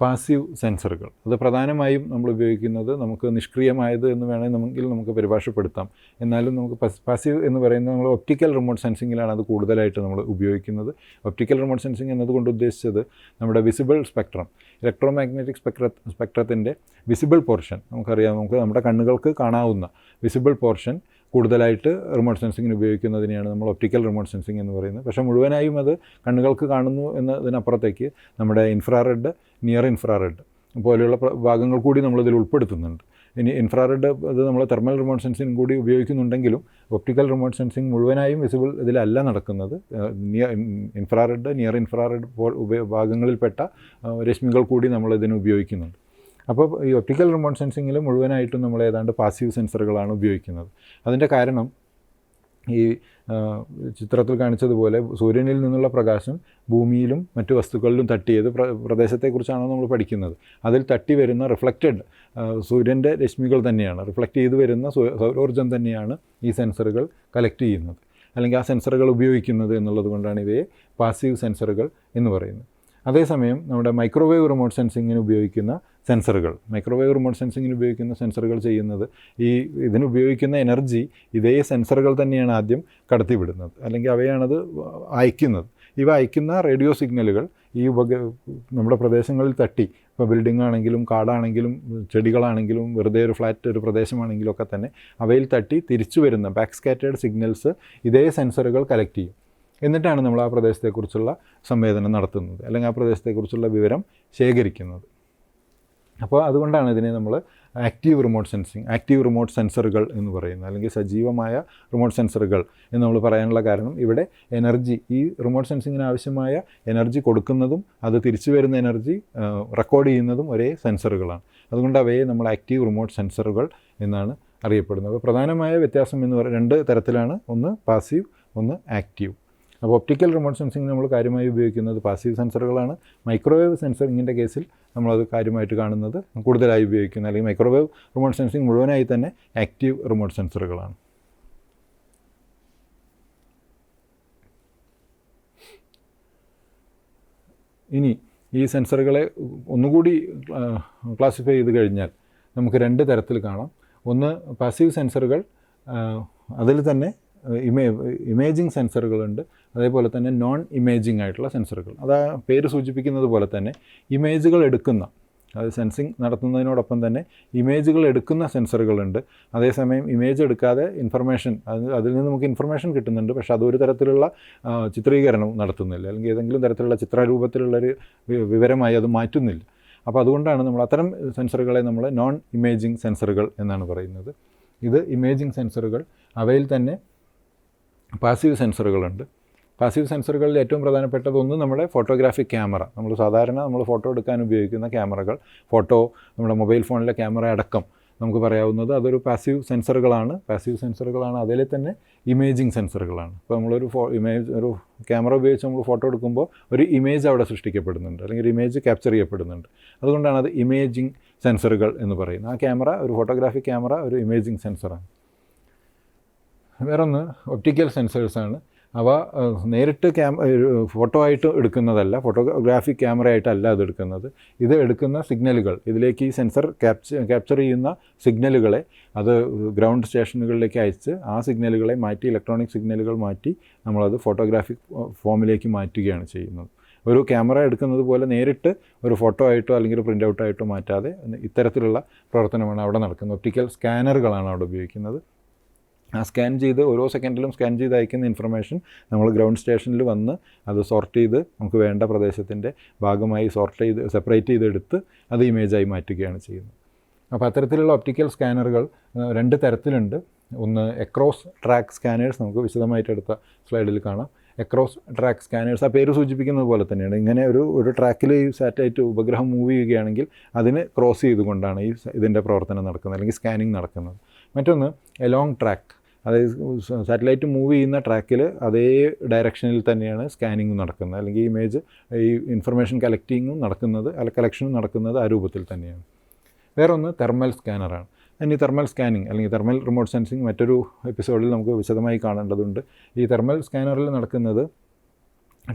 പാസീവ് സെൻസറുകൾ. അത് പ്രധാനമായും നമ്മൾ ഉപയോഗിക്കുന്നത് നമുക്ക് നിഷ്ക്രിയമായത് എന്ന് വേണമെങ്കിൽ നമുക്ക് പരിഭാഷപ്പെടുത്താം. എന്നാലും നമുക്ക് പാസീവ് എന്ന് പറയുന്നത് നമ്മൾ ഒപ്റ്റിക്കൽ റിമോട്ട് സെൻസിങ്ങിലാണ് അത് കൂടുതലായിട്ട് നമ്മൾ ഉപയോഗിക്കുന്നത്. ഒപ്റ്റിക്കൽ റിമോട്ട് സെൻസിങ് എന്നതുകൊണ്ട് ഉദ്ദേശിച്ചത് നമ്മുടെ വിസിബിൾ സ്പെക്ട്രം, ഇലക്ട്രോമാഗ്നറ്റിക് സ്പെക്ട്രത്തിൻ്റെ വിസിബിൾ പോർഷൻ നമുക്കറിയാം. നമ്മുടെ കണ്ണുകൾക്ക് കാണാവുന്ന വിസിബിൾ പോർഷൻ കൂടുതലായിട്ട് റിമോട്ട് സെൻസിങ്ങിന് ഉപയോഗിക്കുന്നതിനെയാണ് നമ്മൾ ഒപ്റ്റിക്കൽ റിമോട്ട് സെൻസിങ് എന്ന് പറയുന്നത്. പക്ഷേ മുഴുവനായും അത് കണ്ണുകൾക്ക് കാണുന്നു എന്നതിനപ്പുറത്തേക്ക് നമ്മുടെ ഇൻഫ്രാറെഡ്, നിയർ ഇൻഫ്രാറെഡ് പോലെയുള്ള ഭാഗങ്ങൾ കൂടി നമ്മളിതിൽ ഉൾപ്പെടുത്തുന്നുണ്ട്. ഇനി ഇൻഫ്രാറെഡ് ഇത് നമ്മൾ തെർമൽ റിമോട്ട് സെൻസിങ് കൂടി ഉപയോഗിക്കുന്നുണ്ടെങ്കിലും ഒപ്റ്റിക്കൽ റിമോട്ട് സെൻസിങ് മുഴുവനായും വിസിബിൾ ഇതിലല്ല നടക്കുന്നത്. ഇൻഫ്രാറെഡ്, നിയർ ഇൻഫ്രാറെഡ് ഭാഗങ്ങളിൽപ്പെട്ട രശ്മികൾ കൂടി നമ്മൾ ഇതിന് ഉപയോഗിക്കുന്നുണ്ട്. അപ്പോൾ ഈ ഒപ്റ്റിക്കൽ റിമോട്ട് സെൻസിങ്ങിൽ മുഴുവനായിട്ടും നമ്മൾ ഏതാണ്ട് പാസീവ് സെൻസറുകളാണ് ഉപയോഗിക്കുന്നത്. അതിൻ്റെ കാരണം ഈ ചിത്രത്തിൽ കാണിച്ചതുപോലെ സൂര്യനിൽ നിന്നുള്ള പ്രകാശം ഭൂമിയിലും മറ്റു വസ്തുക്കളിലും തട്ടിയത് പ്രദേശത്തെക്കുറിച്ചാണ് നമ്മൾ പഠിക്കുന്നത്. അതിൽ തട്ടി വരുന്ന റിഫ്ലക്റ്റഡ് സൂര്യൻ്റെ രശ്മികൾ തന്നെയാണ്, റിഫ്ലക്റ്റ് ചെയ്ത് വരുന്ന സൗരോർജ്ജം തന്നെയാണ് ഈ സെൻസറുകൾ കളക്ട് ചെയ്യുന്നത്, അല്ലെങ്കിൽ ആ സെൻസറുകൾ ഉപയോഗിക്കുന്നത് എന്നുള്ളത് കൊണ്ടാണ് ഇവയെ പാസീവ് സെൻസറുകൾ എന്ന് പറയുന്നത്. അതേസമയം നമ്മുടെ മൈക്രോവേവ് റിമോട്ട് സെൻസിങ്ങിന് ഉപയോഗിക്കുന്ന സെൻസറുകൾ ചെയ്യുന്നത് ഇതിനുപയോഗിക്കുന്ന എനർജി ഇതേ സെൻസറുകൾ തന്നെയാണ് ആദ്യം കടത്തിവിടുന്നത്, അല്ലെങ്കിൽ അവയാണത് അയക്കുന്നത്. ഇവ അയക്കുന്ന റേഡിയോ സിഗ്നലുകൾ ഈ നമ്മുടെ പ്രദേശങ്ങളിൽ തട്ടി, ഇപ്പോൾ ബിൽഡിംഗ് ആണെങ്കിലും കാടാണെങ്കിലും ചെടികളാണെങ്കിലും വെറുതെ ഒരു ഫ്ലാറ്റ് ഒരു പ്രദേശമാണെങ്കിലും ഒക്കെ തന്നെ അവയിൽ തട്ടി തിരിച്ചു വരുന്ന ബാക്ക് സ്കാറ്റേർഡ് സിഗ്നൽസ് ഇതേ സെൻസറുകൾ കളക്ട് ചെയ്യും. എന്നിട്ടാണ് നമ്മൾ ആ പ്രദേശത്തെക്കുറിച്ചുള്ള സംവേദനം നടത്തുന്നത്, അല്ലെങ്കിൽ ആ പ്രദേശത്തെക്കുറിച്ചുള്ള വിവരം ശേഖരിക്കുന്നത്. അപ്പോൾ അതുകൊണ്ടാണ് ഇതിനെ നമ്മൾ ആക്റ്റീവ് റിമോട്ട് സെൻസറുകൾ എന്ന് പറയുന്നത്, അല്ലെങ്കിൽ സജീവമായ റിമോട്ട് സെൻസറുകൾ എന്ന് നമ്മൾ പറയാനുള്ള കാരണം ഇവിടെ എനർജി, ഈ റിമോട്ട് സെൻസിങ്ങിന് ആവശ്യമായ എനർജി കൊടുക്കുന്നതും അത് തിരിച്ചു വരുന്ന എനർജി റെക്കോർഡ് ചെയ്യുന്നതും ഒരേ സെൻസറുകളാണ്. അതുകൊണ്ട് അവയെ നമ്മൾ ആക്റ്റീവ് റിമോട്ട് സെൻസറുകൾ എന്നാണ് അറിയപ്പെടുന്നത്. അപ്പോൾ പ്രധാനമായ വ്യത്യാസം എന്ന് പറയുന്നത് 2 തരത്തിലാണ്, ഒന്ന് പാസീവ്, ഒന്ന് ആക്റ്റീവ്. അപ്പോൾ ഒപ്റ്റിക്കൽ റിമോട്ട് സെൻസിങ് നമ്മൾ കാര്യമായി ഉപയോഗിക്കുന്നത് പാസീവ് സെൻസറുകളാണ്. മൈക്രോവേവ് സെൻസറിങ്ങിൻ്റെ കേസിൽ നമ്മളത് കാര്യമായിട്ട് കാണുന്നത്, കൂടുതലായി ഉപയോഗിക്കുന്ന, അല്ലെങ്കിൽ മൈക്രോവേവ് റിമോട്ട് സെൻസിങ് മുഴുവനായി തന്നെ ആക്റ്റീവ് റിമോട്ട് സെൻസറുകളാണ്. ഇനി ഈ സെൻസറുകളെ ഒന്നുകൂടി ക്ലാസിഫൈ ചെയ്ത് കഴിഞ്ഞാൽ നമുക്ക് 2 തരത്തിൽ കാണാം. ഒന്ന് പാസീവ് സെൻസറുകൾ, അതിൽ തന്നെ ഇമേജിങ് സെൻസറുകളുണ്ട്, അതേപോലെ തന്നെ നോൺ ഇമേജിങ് ആയിട്ടുള്ള സെൻസറുകൾ. അത് ആ പേര് സൂചിപ്പിക്കുന്നത് പോലെ തന്നെ ഇമേജുകൾ എടുക്കുന്ന, അത് സെൻസിങ് നടത്തുന്നതിനോടൊപ്പം തന്നെ ഇമേജുകൾ എടുക്കുന്ന സെൻസറുകളുണ്ട്. അതേസമയം ഇമേജ് എടുക്കാതെ അതിൽ നിന്ന് നമുക്ക് ഇൻഫർമേഷൻ കിട്ടുന്നുണ്ട്, പക്ഷേ അതൊരു തരത്തിലുള്ള ചിത്രീകരണം നടത്തുന്നില്ല, അല്ലെങ്കിൽ ഏതെങ്കിലും തരത്തിലുള്ള ചിത്രരൂപത്തിലുള്ളൊരു വിവരമായി അത് മാറ്റുന്നില്ല. അപ്പോൾ അതുകൊണ്ടാണ് നമ്മൾ അത്തരം സെൻസറുകളെ നമ്മൾ നോൺ ഇമേജിങ് സെൻസറുകൾ എന്നാണ് പറയുന്നത്. ഇത് ഇമേജിങ് സെൻസറുകൾ. അവയിൽ തന്നെ പാസീവ് സെൻസറുകളുണ്ട്. പാസീവ് സെൻസറുകളിൽ ഏറ്റവും പ്രധാനപ്പെട്ടത് ഒന്ന് നമ്മുടെ ഫോട്ടോഗ്രാഫിക് ക്യാമറ. നമ്മൾ ഫോട്ടോ എടുക്കാൻ ഉപയോഗിക്കുന്ന ക്യാമറകൾ, നമ്മുടെ മൊബൈൽ ഫോണിലെ ക്യാമറ അടക്കം നമുക്ക് പറയാവുന്നത് അതൊരു പാസീവ് സെൻസറുകളാണ്. അതിൽ തന്നെ ഇമേജിങ് സെൻസറുകളാണ്. ഇപ്പോൾ ഒരു ക്യാമറ ഉപയോഗിച്ച് നമ്മൾ ഫോട്ടോ എടുക്കുമ്പോൾ ഒരു ഇമേജ് അവിടെ സൃഷ്ടിക്കപ്പെടുന്നുണ്ട്, അല്ലെങ്കിൽ ഒരു ഇമേജ് ക്യാപ്ചർ ചെയ്യപ്പെടുന്നുണ്ട്. അതുകൊണ്ടാണ് അത് ഇമേജിങ് സെൻസറുകൾ എന്ന് പറയുന്നത്. ആ ക്യാമറ, ഒരു ഫോട്ടോഗ്രാഫിക് ക്യാമറ ഒരു ഇമേജിങ് സെൻസറാണ്. വേറൊന്ന് ഒപ്റ്റിക്കൽ സെൻസേഴ്സാണ്. അവ നേരിട്ട് ഫോട്ടോ ആയിട്ട് എടുക്കുന്നതല്ല, ഫോട്ടോഗ്രാഫിക് ക്യാമറയായിട്ടല്ല അത് എടുക്കുന്നത്. ഇത് എടുക്കുന്ന സിഗ്നലുകൾ, ഇതിലേക്ക് ഈ സെൻസർ ക്യാപ്ചർ ചെയ്യുന്ന സിഗ്നലുകളെ അത് ഗ്രൗണ്ട് സ്റ്റേഷനുകളിലേക്ക് അയച്ച് ആ സിഗ്നലുകളെ മാറ്റി, ഇലക്ട്രോണിക് സിഗ്നലുകൾ മാറ്റി നമ്മളത് ഫോട്ടോഗ്രാഫിക് ഫോമിലേക്ക് മാറ്റുകയാണ് ചെയ്യുന്നത്. ഒരു ക്യാമറ എടുക്കുന്നത് പോലെ നേരിട്ട് ഒരു ഫോട്ടോ ആയിട്ടോ അല്ലെങ്കിൽ പ്രിൻ്റ് ഔട്ടായിട്ടോ മാറ്റാതെ ഇത്തരത്തിലുള്ള പ്രവർത്തനമാണ് അവിടെ നടക്കുന്നത്. ഒപ്റ്റിക്കൽ സ്കാനറുകളാണ് അവിടെ ഉപയോഗിക്കുന്നത്. ആ സ്കാൻ ചെയ്ത് ഓരോ സെക്കൻഡിലും സ്കാൻ ചെയ്ത് അയക്കുന്ന ഇൻഫർമേഷൻ നമ്മൾ ഗ്രൗണ്ട് സ്റ്റേഷനിൽ വന്ന് അത് സോർട്ട് ചെയ്ത് നമുക്ക് വേണ്ട പ്രദേശത്തിൻ്റെ ഭാഗമായി സെപ്പറേറ്റ് ചെയ്തെടുത്ത് അത് ഇമേജായി മാറ്റുകയാണ് ചെയ്യുന്നത്. അപ്പോൾ അത്തരത്തിലുള്ള ഒപ്റ്റിക്കൽ സ്കാനറുകൾ 2 തരത്തിലുണ്ട്. ഒന്ന് എക്രോസ് ട്രാക്ക് സ്കാനേഴ്സ്, നമുക്ക് വിശദമായിട്ട് എടുത്ത സ്ലൈഡിൽ കാണാം. എക്രോസ് ട്രാക്ക് സ്കാനേഴ്സ് ആ പേര് സൂചിപ്പിക്കുന്നത് പോലെ തന്നെയാണ്. ഇങ്ങനെ ഒരു ട്രാക്കിൽ ഈ സാറ്റലൈറ്റ് ഉപഗ്രഹം മൂവ് ചെയ്യുകയാണെങ്കിൽ അതിന് ക്രോസ് ചെയ്തുകൊണ്ടാണ് ഇതിൻ്റെ പ്രവർത്തനം നടക്കുന്നത്, അല്ലെങ്കിൽ സ്കാനിങ് നടക്കുന്നത്. മറ്റൊന്ന് എലോങ് ട്രാക്ക്, അതായത് സാറ്റലൈറ്റ് മൂവ് ചെയ്യുന്ന ട്രാക്കിൽ അതേ ഡയറക്ഷനിൽ തന്നെയാണ് സ്കാനിങ്ങും നടക്കുന്നത്, അല്ലെങ്കിൽ ഈ ഇൻഫർമേഷൻ കളക്ഷനും നടക്കുന്നത് ആ രൂപത്തിൽ തന്നെയാണ്. വേറൊന്ന് തെർമൽ സ്കാനറാണ്. ഇനി തെർമൽ സ്കാനിങ് അല്ലെങ്കിൽ തെർമൽ റിമോട്ട് സെൻസിങ് മറ്റൊരു എപ്പിസോഡിൽ നമുക്ക് വിശദമായി കാണേണ്ടതുണ്ട്. ഈ തെർമൽ സ്കാനറിൽ നടക്കുന്നത്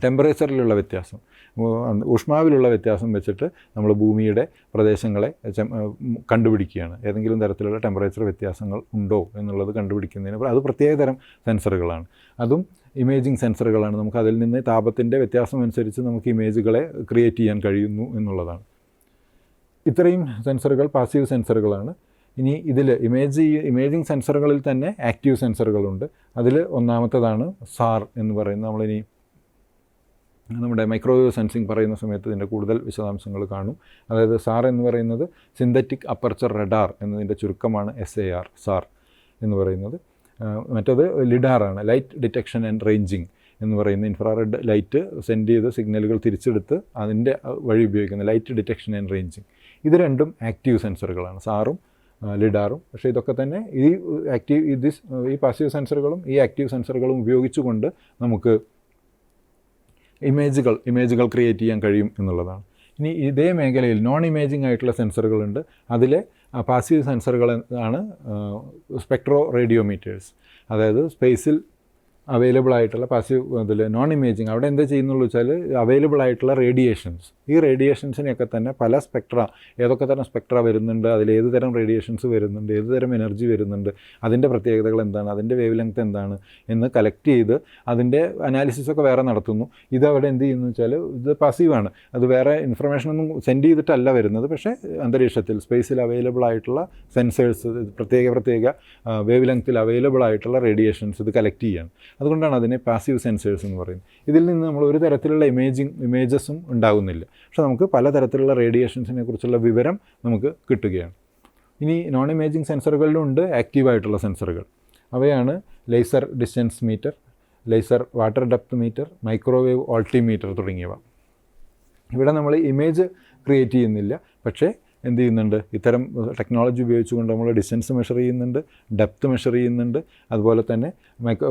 ടെമ്പറേച്ചറിലുള്ള വ്യത്യാസം, ഊഷ്മാവിലുള്ള വ്യത്യാസം വെച്ചിട്ട് നമ്മൾ ഭൂമിയുടെ പ്രദേശങ്ങളെ കണ്ടുപിടിക്കുകയാണ്. ഏതെങ്കിലും തരത്തിലുള്ള ടെമ്പറേച്ചർ വ്യത്യാസങ്ങൾ ഉണ്ടോ എന്നുള്ളത് കണ്ടുപിടിക്കുന്നതിന് അത് പ്രത്യേകതരം സെൻസറുകളാണ്. അതും ഇമേജിങ് സെൻസറുകളാണ്. നമുക്ക് അതിൽ നിന്ന് താപത്തിൻ്റെ വ്യത്യാസം അനുസരിച്ച് നമുക്ക് ഇമേജുകളെ ക്രിയേറ്റ് ചെയ്യാൻ കഴിയുന്നു എന്നുള്ളതാണ്. ഇത്രയും സെൻസറുകൾ പാസീവ് സെൻസറുകളാണ്. ഇനി ഇതിൽ ഇമേജിങ് സെൻസറുകളിൽ തന്നെ ആക്റ്റീവ് സെൻസറുകളുണ്ട്. അതിൽ ഒന്നാമത്തേതാണ് സാർ എന്ന് പറയുന്നത്. നമ്മളിനി നമ്മുടെ മൈക്രോവേവ് സെൻസിങ് പറയുന്ന സമയത്ത് ഇതിൻ്റെ കൂടുതൽ വിശദാംശങ്ങൾ കാണും. അതായത് സാർ എന്ന് പറയുന്നത് സിന്തറ്റിക് അപ്പർച്ചർ റഡാർ എന്നതിൻ്റെ ചുരുക്കമാണ് SAR, സാർ എന്ന് പറയുന്നത്. മറ്റത് ലിഡാറാണ്, ലൈറ്റ് ഡിറ്റക്ഷൻ ആൻഡ് റേഞ്ചിങ് എന്ന് പറയുന്ന ഇൻഫ്രാറെഡ് ലൈറ്റ് സെൻഡ് ചെയ്ത് സിഗ്നലുകൾ തിരിച്ചെടുത്ത് അതിൻ്റെ വഴി ഉപയോഗിക്കുന്ന ലൈറ്റ് ഡിറ്റക്ഷൻ ആൻഡ് റേഞ്ചിങ്. ഇത് രണ്ടും ആക്റ്റീവ് സെൻസറുകളാണ്, സാറും ലിഡാറും. പക്ഷേ ഇതൊക്കെ തന്നെ ഈ പാസീവ് സെൻസറുകളും ഈ ആക്റ്റീവ് സെൻസറുകളും ഉപയോഗിച്ചുകൊണ്ട് നമുക്ക് ഇമേജുകൾ ക്രിയേറ്റ് ചെയ്യാൻ കഴിയും എന്നുള്ളതാണ്. ഇനി ഇതേ മേഖലയിൽ നോൺ ഇമേജിംഗ് ആയിട്ടുള്ള സെൻസറുകളുണ്ട്. അതിലെ പാസീവ് സെൻസറുകൾ ആണ് സ്പെക്ട്രോ റേഡിയോമീറ്റേഴ്സ്. അതായത് സ്പേസിൽ അവൈലബിൾ ആയിട്ടുള്ള പാസീവ് അതിൽ നോൺ ഇമേജിങ്, അവിടെ എന്താ ചെയ്യുന്നുള്ളൂ വെച്ചാൽ അവൈലബിൾ ആയിട്ടുള്ള റേഡിയേഷൻസ്, ഈ റേഡിയേഷൻസിനെയൊക്കെ തന്നെ പല ഏതൊക്കെ തരം സ്പെക്ട്ര വരുന്നുണ്ട്, അതിൽ ഏത് തരം റേഡിയേഷൻസ് വരുന്നുണ്ട്, ഏത് തരം എനർജി വരുന്നുണ്ട്, അതിൻ്റെ പ്രത്യേകതകൾ എന്താണ്, അതിൻ്റെ വേവ് ലെങ്ത് എന്താണ് എന്ന് കളക്ട് ചെയ്ത് അതിൻ്റെ അനാലിസിസൊക്കെ വേറെ നടത്തുന്നു. ഇതവിടെ എന്ത് ചെയ്യുന്നു വെച്ചാൽ ഇത് പാസീവാണ്, അത് വേറെ ഇൻഫർമേഷനൊന്നും സെൻഡ് ചെയ്തിട്ടല്ല വരുന്നത്. പക്ഷേ അന്തരീക്ഷത്തിൽ സ്പേസിൽ അവൈലബിൾ ആയിട്ടുള്ള സെൻസേഴ്സ്, പ്രത്യേക വേവ് ലെങ്ത്തിൽ അവൈലബിൾ ആയിട്ടുള്ള റേഡിയേഷൻസ് ഇത് കളക്ട് ചെയ്യാണ്. അതുകൊണ്ടാണ് അതിനെ പാസീവ് സെൻസേഴ്സ് എന്ന് പറയുന്നത്. ഇതിൽ നിന്ന് നമ്മൾ ഒരു തരത്തിലുള്ള ഇമേജസും ഉണ്ടാകുന്നില്ല, പക്ഷെ നമുക്ക് പലതരത്തിലുള്ള റേഡിയേഷൻസിനെ കുറിച്ചുള്ള വിവരം നമുക്ക് കിട്ടുകയാണ്. ഇനി നോൺ ഇമേജിംഗ് സെൻസറുകളിലും ഉണ്ട് ആക്റ്റീവായിട്ടുള്ള സെൻസറുകൾ. അവയാണ് laser distance meter, laser water depth meter, microwave altimeter തുടങ്ങിയവ. ഇവിടെ നമ്മൾ ഇമേജ് ക്രിയേറ്റ് ചെയ്യുന്നില്ല, പക്ഷേ എന്ത് ചെയ്യുന്നുണ്ട്, ഇത്തരം ടെക്നോളജി ഉപയോഗിച്ചുകൊണ്ട് നമ്മൾ ഡിസ്റ്റൻസ് മെഷർ ചെയ്യുന്നുണ്ട്, ഡെപ്ത് മെഷർ ചെയ്യുന്നുണ്ട്. അതുപോലെ തന്നെ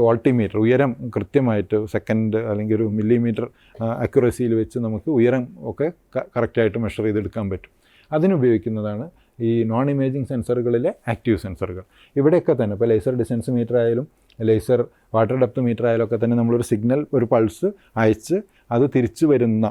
ഓൾട്ടിമീറ്റർ, ഉയരം കൃത്യമായിട്ട് സെക്കൻഡ് അല്ലെങ്കിൽ ഒരു മില്ലിമീറ്റർ അക്യുറസിയിൽ വെച്ച് നമുക്ക് ഉയരം ഒക്കെ കറക്റ്റായിട്ട് മെഷർ ചെയ്തെടുക്കാൻ പറ്റും. അതിനുപയോഗിക്കുന്നതാണ് ഈ നോൺ ഇമേജിംഗ് സെൻസറുകളിലെ ആക്റ്റീവ് സെൻസറുകൾ. ഇവിടെയൊക്കെ തന്നെ ഇപ്പോൾ ലേസർ ഡിസ്റ്റൻസ് മീറ്റർ ആയാലും ലേസർ വാട്ടർ ഡെപ്ത് മീറ്റർ ആയാലും ഒക്കെ തന്നെ നമ്മളൊരു സിഗ്നൽ, ഒരു പൾസ് അയച്ച് അത് തിരിച്ചു വരുന്ന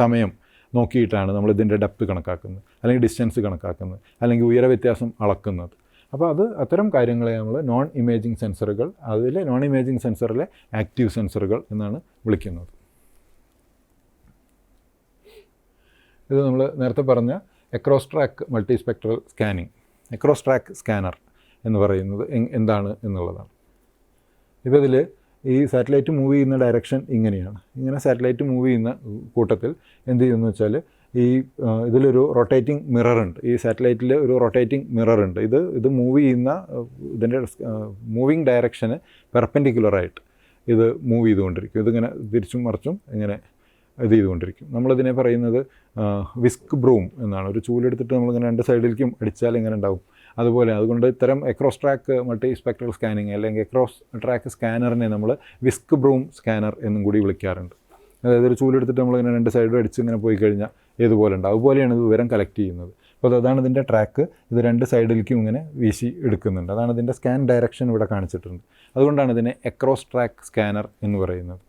സമയം നോക്കിയിട്ടാണ് നമ്മൾ ഇതിൻ്റെ ഡെപ്ത് കണക്കാക്കുന്നത്, അല്ലെങ്കിൽ ഡിസ്റ്റൻസ് കണക്കാക്കുന്നത്, അല്ലെങ്കിൽ ഉയര വ്യത്യാസം അളക്കുന്നത്. അപ്പോൾ അത്തരം കാര്യങ്ങളെ നമ്മൾ നോൺ ഇമേജിംഗ് സെൻസറുകൾ, അതിലെ നോൺ ഇമേജിംഗ് സെൻസറിലെ ആക്റ്റീവ് സെൻസറുകൾ എന്നാണ് വിളിക്കുന്നത്. ഇത് നമ്മൾ നേരത്തെ പറഞ്ഞ across track multispectral scanning, across track scanner എന്ന് പറയുന്നത് എന്താണ് എന്നുള്ളതാണ്. ഇപ്പോൾ ഇതിൽ ഈ സാറ്റലൈറ്റ് മൂവ് ചെയ്യുന്ന ഡയറക്ഷൻ ഇങ്ങനെയാണ്. ഇങ്ങനെ സാറ്റലൈറ്റ് മൂവ് ചെയ്യുന്ന കൂട്ടത്തിൽ എന്ത് ചെയ്യുമെന്ന് വെച്ചാൽ ഇതിലൊരു റൊട്ടേറ്റിംഗ് മിററുണ്ട്. ഈ സാറ്റലൈറ്റിൽ ഒരു റൊട്ടേറ്റിംഗ് മിററുണ്ട്. ഇത് മൂവ് ചെയ്യുന്ന ഇതിൻ്റെ മൂവിങ് ഡയറക്ഷന് പെർപെൻഡിക്കുലറായിട്ട് ഇത് മൂവ് ചെയ്തുകൊണ്ടിരിക്കും. ഇതിങ്ങനെ തിരിച്ചും മറിച്ചും ഇങ്ങനെ ഇത് ചെയ്തുകൊണ്ടിരിക്കും. നമ്മളിതിനെ പറയുന്നത് വിസ്ക് ബ്രൂം എന്നാണ്. ഒരു ചൂലെടുത്തിട്ട് നമ്മളിങ്ങനെ രണ്ട് സൈഡിലേക്കും അടിച്ചാൽ ഇങ്ങനെ ഉണ്ടാവും. അതുകൊണ്ട് ഇത്തരം across track multi spectral scanning അല്ലെങ്കിൽ എക്രോസ് ട്രാക്ക് സ്കാനറിനെ നമ്മൾ വിസ്ക് ബ്രൂം സ്കാനർ എന്നും കൂടി വിളിക്കാറുണ്ട്. അതായത് ഒരു ചൂലെടുത്തിട്ട് നമ്മളിങ്ങനെ രണ്ട് സൈഡും അടിച്ച് ഇങ്ങനെ പോയി കഴിഞ്ഞാൽ ഏതുപോലെ ഉണ്ടാവും, അതുപോലെയാണ് ഇത് വിവരം കളക്ട് ചെയ്യുന്നത്. അപ്പോൾ അതാണ് ഇതിൻ്റെ ട്രാക്ക്. ഇത് രണ്ട് സൈഡിലേക്കും ഇങ്ങനെ വീശി എടുക്കുന്നുണ്ട്. അതാണ് ഇതിൻ്റെ സ്കാൻ ഡയറക്ഷൻ ഇവിടെ കാണിച്ചിട്ടുണ്ട്. അതുകൊണ്ടാണ് ഇതിനെ എക്രോസ് ട്രാക്ക് സ്കാനർ എന്ന് പറയുന്നത്.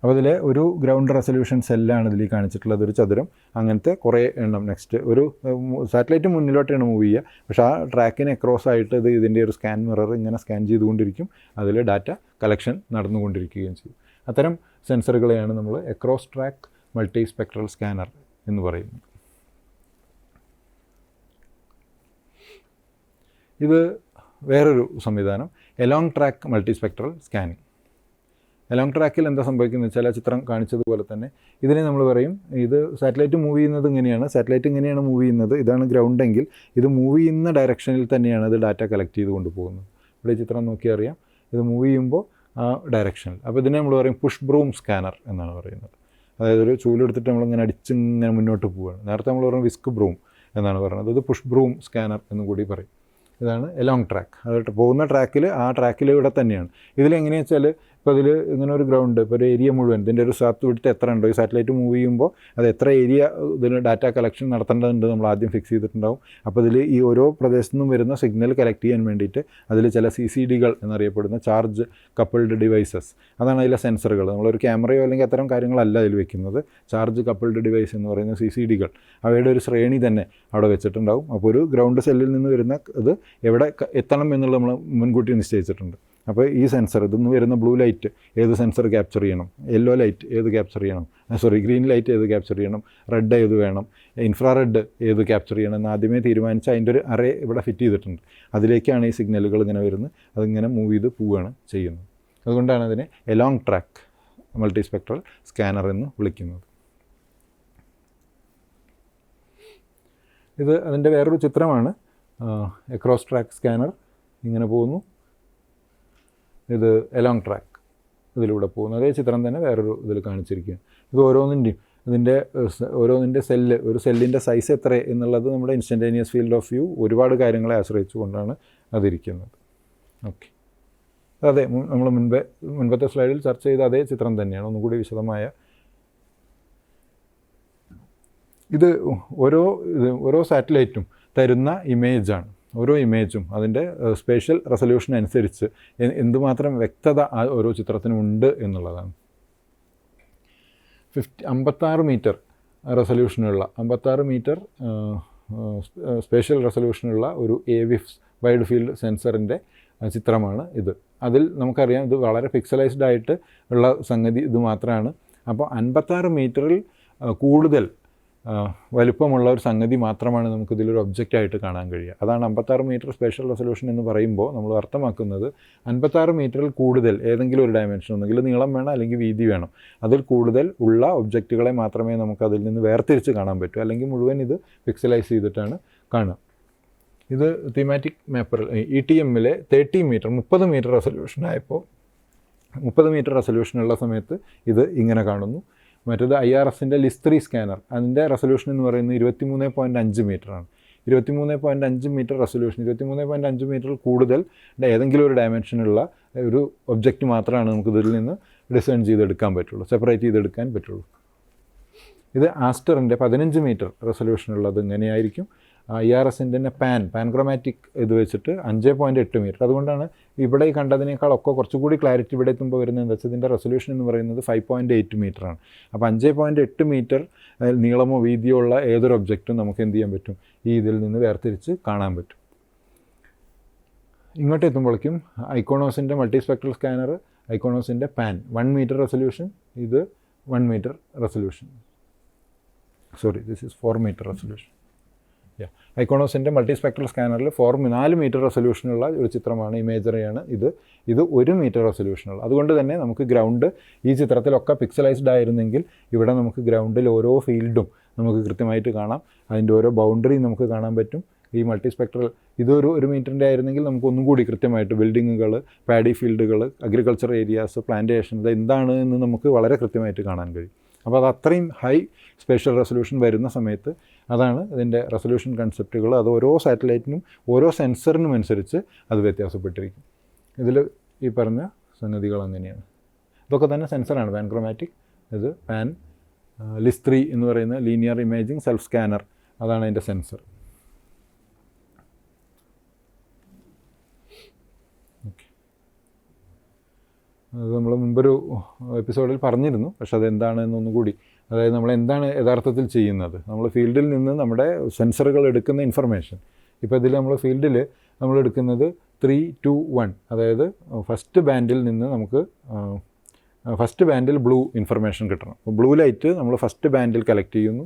അപ്പോൾ ഇതിൽ ഒരു ഗ്രൗണ്ട് റെസൊല്യൂഷൻ സെല്ലാണ് ഇതിൽ കാണിച്ചിട്ടുള്ളത്, ഒരു ചതുരം. അങ്ങനത്തെ കുറേ എണ്ണം ഒരു സാറ്റലൈറ്റ് മുന്നിലോട്ടാണ് മൂവ് ചെയ്യുക, പക്ഷേ ആ ട്രാക്കിന് എക്രോസ് ആയിട്ട് ഇതിൻ്റെ ഒരു സ്കാൻ മിറർ ഇങ്ങനെ സ്കാൻ ചെയ്തുകൊണ്ടിരിക്കും. അതിൽ ഡാറ്റ കളക്ഷൻ നടന്നുകൊണ്ടിരിക്കുകയും ചെയ്യും. അത്തരം സെൻസറുകളെയാണ് നമ്മൾ across track multi spectral scanner എന്ന് പറയുന്നത്. ഇത് വേറൊരു സംവിധാനം, along track multi spectral scanning. Along ട്രാക്കിൽ എന്താ സംഭവിക്കുന്നത് വെച്ചാൽ ആ ചിത്രം കാണിച്ചതുപോലെ തന്നെ ഇതിനെ നമ്മൾ പറയും, ഇത് സാറ്റലൈറ്റ് മൂവ് ചെയ്യുന്നത് ഇങ്ങനെയാണ്. സാറ്റലൈറ്റ് ഇങ്ങനെയാണ് മൂവ് ചെയ്യുന്നത്, ഇതാണ് ഗ്രൗണ്ട് എങ്കിൽ ഇത് മൂവ് ചെയ്യുന്ന ഡയറക്ഷനിൽ തന്നെയാണ് ഇത് ഡാറ്റ കളക്ട് ചെയ്ത് കൊണ്ടുപോകുന്നത്. ഇവിടെ ചിത്രം നോക്കിയാൽ അറിയാം, ഇത് മൂവ് ചെയ്യുമ്പോൾ ആ ഡയറക്ഷനിൽ. അപ്പോൾ ഇതിനെ നമ്മൾ പറയും പുഷ് ബ്രൂം സ്കാനർ എന്നാണ് പറയുന്നത്. അതായത് ഒരു ചൂലെടുത്തിട്ട് നമ്മളിങ്ങനെ അടിച്ചിങ്ങനെ മുന്നോട്ട് പോവുകയാണ്. നേരത്തെ നമ്മൾ പറയും വിസ്ക് ബ്രൂം എന്നാണ് പറയുന്നത്. ഇത് പുഷ് ബ്രൂം സ്കാനർ എന്നും കൂടി പറയും. ഇതാണ് എലോങ് ട്രാക്ക്. അത് പോകുന്ന ട്രാക്കിൽ ആ ട്രാക്കിലൂടെ തന്നെയാണ്. ഇതിലെങ്ങനെയാണെന്ന് വെച്ചാൽ ഇപ്പോൾ ഇതിൽ ഇങ്ങനെ ഒരു ഗ്രൗണ്ട്, ഇപ്പോൾ ഒരു ഏരിയ മുഴുവൻ ഇതിൻ്റെ ഒരു സാത്ത് വിട്ട് എത്ര ഉണ്ടോ, ഈ സാറ്റലൈറ്റ് മൂവ് ചെയ്യുമ്പോൾ അത് എത്ര ഏരിയ ഇതിന് ഡാറ്റ കളക്ഷൻ നടത്തേണ്ടതുണ്ട് നമ്മൾ ആദ്യം ഫിക്സ് ചെയ്തിട്ടുണ്ടാവും. അപ്പോൾ ഇതിൽ ഈ ഓരോ പ്രദേശത്തു നിന്നും വരുന്ന സിഗ്നൽ കളക്ട് ചെയ്യാൻ വേണ്ടിയിട്ട് അതിൽ ചില CCDകൾ എന്നറിയപ്പെടുന്ന ചാർജ് കപ്പിൾഡ് ഡിവൈസസ്, അതാണ് അതിലെ സെൻസറുകൾ. നമ്മളൊരു ക്യാമറയോ അല്ലെങ്കിൽ അത്തരം കാര്യങ്ങളല്ല അതിൽ വെക്കുന്നത്. ചാർജ് കപ്പിൾഡ് ഡിവൈസ് എന്ന് പറയുന്ന CCDകൾ, അവയുടെ ഒരു ശ്രേണി തന്നെ അവിടെ വെച്ചിട്ടുണ്ടാവും. അപ്പോൾ ഒരു ഗ്രൗണ്ട് സെല്ലിൽ നിന്ന് വരുന്ന ഇത് എവിടെ എത്തണം എന്നുള്ളത് നമ്മൾ മുൻകൂട്ടി നിശ്ചയിച്ചിട്ടുണ്ട്. അപ്പോൾ ഈ സെൻസർ, ഇതിന്ന് വരുന്ന ബ്ലൂ ലൈറ്റ് ഏത് സെൻസർ ക്യാപ്ചർ ചെയ്യണം, യെല്ലോ ലൈറ്റ് ഏത് ക്യാപ്ചർ ചെയ്യണം, ഗ്രീൻ ലൈറ്റ് ഏത് ക്യാപ്ചർ ചെയ്യണം, റെഡ് ഏത് വേണം, ഇൻഫ്രാറെഡ് ഏത് ക്യാപ്ചർ ചെയ്യണം എന്ന് ആദ്യമേ തീരുമാനിച്ച് അതിൻ്റെ ഒരു അറേ ഇവിടെ ഫിറ്റ് ചെയ്തിട്ടുണ്ട്. അതിലേക്കാണ് ഈ സിഗ്നലുകൾ ഇങ്ങനെ വരുന്നത്. അതിങ്ങനെ മൂവ് ചെയ്ത് പോവുകയാണ് ചെയ്യുന്നത്. അതുകൊണ്ടാണ് അതിനെ എലോങ് ട്രാക്ക് മൾട്ടിസ്പെക്ട്രൽ സ്കാനർ എന്ന് വിളിക്കുന്നത്. ഇത് അതിൻ്റെ വേറൊരു ചിത്രമാണ്. എക്രോസ് ട്രാക്ക് സ്കാനർ ഇങ്ങനെ പോകുന്നു, ഇത് എലോങ് ട്രാക്ക് ഇതിലൂടെ പോകുന്നു. അതേ ചിത്രം തന്നെ വേറൊരു ഇതിൽ കാണിച്ചിരിക്കുകയാണ്. ഇത് ഓരോന്നിൻ്റെ സെല്ല്, ഒരു സെല്ലിൻ്റെ സൈസ് എത്ര എന്നുള്ളത് നമ്മുടെ ഇൻസ്റ്റൻറ്റേനിയസ് ഫീൽഡ് ഓഫ് വ്യൂ ഒരുപാട് കാര്യങ്ങളെ ആശ്രയിച്ചുകൊണ്ടാണ് അതിരിക്കുന്നത്. ഓക്കെ, അതെ, നമ്മൾ മുൻപത്തെ സ്ലൈഡിൽ ചർച്ച ചെയ്ത അതേ ചിത്രം തന്നെയാണ്, ഒന്നുകൂടി വിശദമായ. ഇത് ഓരോ സാറ്റലൈറ്റും തരുന്ന ഇമേജാണ്. ഓരോ ഇമേജും അതിൻ്റെ സ്പേഷ്യൽ റെസൊല്യൂഷൻ അനുസരിച്ച് എന്തുമാത്രം വ്യക്തത ആ ഓരോ ചിത്രത്തിനും ഉണ്ട് എന്നുള്ളതാണ്. 56 മീറ്റർ റെസൊല്യൂഷനുള്ള 56 മീറ്റർ സ്പേഷ്യൽ റെസൊല്യൂഷനുള്ള ഒരു AVIFS വൈഡ് ഫീൽഡ് സെൻസറിൻ്റെ ചിത്രമാണ് ഇത്. അതിൽ നമുക്കറിയാം ഇത് വളരെ പിക്സലൈസ്ഡ് ആയിട്ട് ഉള്ള സംഗതി ഇത് മാത്രമാണ്. അപ്പോൾ 56 മീറ്ററിൽ കൂടുതൽ വലുപ്പമുള്ള ഒരു സംഗതി മാത്രമാണ് നമുക്കിതിലൊരു ഒബ്ജക്റ്റായിട്ട് കാണാൻ കഴിയുക. അതാണ് 56 മീറ്റർ സ്പേഷ്യൽ റെസൊല്യൂഷൻ എന്ന് പറയുമ്പോൾ നമ്മൾ അർത്ഥമാക്കുന്നത് 56 മീറ്ററിൽ കൂടുതൽ ഏതെങ്കിലും ഒരു ഡയമെൻഷൻ, ഒന്നെങ്കിൽ നീളം വേണം അല്ലെങ്കിൽ വീതി വേണം, അതിൽ കൂടുതൽ ഉള്ള ഒബ്ജക്റ്റുകളെ മാത്രമേ നമുക്ക് അതിൽ നിന്ന് വേർതിരിച്ച് കാണാൻ പറ്റൂ, അല്ലെങ്കിൽ മുഴുവൻ ഇത് പിക്സലൈസ് ചെയ്തിട്ടാണ് കാണുക. ഇത് തീമാറ്റിക് മാപ്പർ ETMലെ 30 മീറ്റർ 30 മീറ്റർ റെസൊല്യൂഷനായപ്പോൾ 30 മീറ്റർ റെസൊല്യൂഷനുള്ള സമയത്ത് ഇത് ഇങ്ങനെ കാണുന്നു. മറ്റേത് IRSൻ്റെ LIS3 സ്കാനർ, അതിൻ്റെ റെസൊല്യൂഷൻ എന്ന് പറയുന്നത് 23.5 മീറ്ററാണ്. 23.5 മീറ്റർ റെസൊല്യൂഷൻ, 23.5 മീറ്റർ കൂടുതൽ ഏതെങ്കിലും ഒരു ഡയമെൻഷനുള്ള ഒരു ഒബ്ജക്റ്റ് മാത്രമാണ് നമുക്കിതിൽ നിന്ന് ഡിസൈൻ ചെയ്തെടുക്കാൻ പറ്റുള്ളൂ, സെപ്പറേറ്റ് ചെയ്തെടുക്കാൻ പറ്റുള്ളൂ. ഇത് ആസ്റ്ററിൻ്റെ 15 മീറ്റർ റെസൊല്യൂഷനുള്ളത് ഇങ്ങനെയായിരിക്കും. IRSൻ്റെ തന്നെ പാൻക്രോമാറ്റിക് ഇത് വെച്ചിട്ട് 5.8 മീറ്റർ. അതുകൊണ്ടാണ് ഇവിടെ ഈ കണ്ടതിനേക്കാളൊക്കെ കുറച്ചുകൂടി ക്ലാരിറ്റി ഇവിടെ എത്തുമ്പോൾ വരുന്നത് എന്താ വെച്ചാൽ ഇതിൻ്റെ റെസൊല്യൂഷൻ എന്ന് പറയുന്നത് 5.8 മീറ്ററാണ്. അപ്പോൾ 5.8 മീറ്റർ നീളമോ വീതിയോ ഉള്ള ഏതൊരു ഒബ്ജക്റ്റും നമുക്ക് എന്ത് ചെയ്യാൻ പറ്റും, ഈ ഇതിൽ നിന്ന് വേർതിരിച്ച് കാണാൻ പറ്റും. ഇങ്ങോട്ട് എത്തുമ്പോഴേക്കും ഐക്കോണോസിൻ്റെ മൾട്ടിസ്പെക്ട്രൽ സ്കാനർ, ഐക്കോണോസിൻ്റെ 1 മീറ്റർ റെസൊല്യൂഷൻ, ഇത് 1 metre resolution, this is 4 metre resolution. ഐക്കോണോസിൻ്റെ മൾട്ടിസ്പെക്ട്രൽ സ്കാനറിൽ 4 മീറ്റർ റെസൊല്യൂഷനുള്ള ഒരു ചിത്രമാണ്, ഇമേജറിയാണ് ഇത് 1 മീറ്റർ റെസൊല്യൂഷനുള്ള. അതുകൊണ്ട് തന്നെ നമുക്ക് ഗ്രൗണ്ട് ഈ ചിത്രത്തിലൊക്കെ പിക്സലൈസ്ഡ് ആയിരുന്നെങ്കിൽ ഇവിടെ നമുക്ക് ഗ്രൗണ്ടിൽ ഓരോ ഫീൽഡും നമുക്ക് കൃത്യമായിട്ട് കാണാം, അതിൻ്റെ ഓരോ ബൗണ്ടറിയും നമുക്ക് കാണാൻ പറ്റും. ഈ മൾട്ടിസ്പെക്ട്രൽ ഇതൊരു 1 മീറ്ററിൻ്റെ ആയിരുന്നെങ്കിൽ നമുക്ക് ഒന്നും കൂടി കൃത്യമായിട്ട് ബിൽഡിങ്ങുകൾ, പാഡി ഫീൽഡുകൾ, അഗ്രികൾച്ചർ ഏരിയാസ്, പ്ലാന്റേഷൻ, ഇത് എന്താണ് എന്ന് നമുക്ക് വളരെ കൃത്യമായിട്ട് കാണാൻ കഴിയും. അപ്പോൾ അത് അത്രയും ഹൈ സ്പേഷ്യൽ റെസൊല്യൂഷൻ വരുന്ന സമയത്ത് അതാണ് ഇതിൻ്റെ റെസൊല്യൂഷൻ കൺസെപ്റ്റുകൾ. അത് ഓരോ സാറ്റലൈറ്റിനും ഓരോ സെൻസറിനും അനുസരിച്ച് അത് വ്യത്യാസപ്പെട്ടിരിക്കും. ഇതിൽ ഈ പറഞ്ഞ സംഗതികൾ അങ്ങനെയാണ്. ഇതൊക്കെ തന്നെ സെൻസറാണ്, പാൻക്രോമാറ്റിക്, ഇത് LIS3 എന്ന് പറയുന്ന ലീനിയർ ഇമേജിംഗ് സെൽഫ് സ്കാനർ, അതാണ് അതിൻ്റെ സെൻസർ. അത് നമ്മൾ മുമ്പൊരു എപ്പിസോഡിൽ പറഞ്ഞിരുന്നു, പക്ഷെ അതെന്താണെന്നൊന്നും കൂടി, അതായത് നമ്മൾ എന്താണ് യഥാർത്ഥത്തിൽ ചെയ്യുന്നത്, നമ്മൾ ഫീൽഡിൽ നിന്ന് നമ്മുടെ സെൻസറുകൾ എടുക്കുന്ന ഇൻഫർമേഷൻ. ഇപ്പോൾ ഇതിൽ നമ്മൾ ഫീൽഡിൽ നമ്മൾ എടുക്കുന്നത് 3, 2, 1, അതായത് ഫസ്റ്റ് ബാൻഡിൽ നിന്ന് നമുക്ക് ഫസ്റ്റ് ബാൻഡിൽ ബ്ലൂ ഇൻഫർമേഷൻ കിട്ടണം. അപ്പോൾ ബ്ലൂ ലൈറ്റ് നമ്മൾ ഫസ്റ്റ് ബാൻഡിൽ കളക്ട് ചെയ്യുന്നു.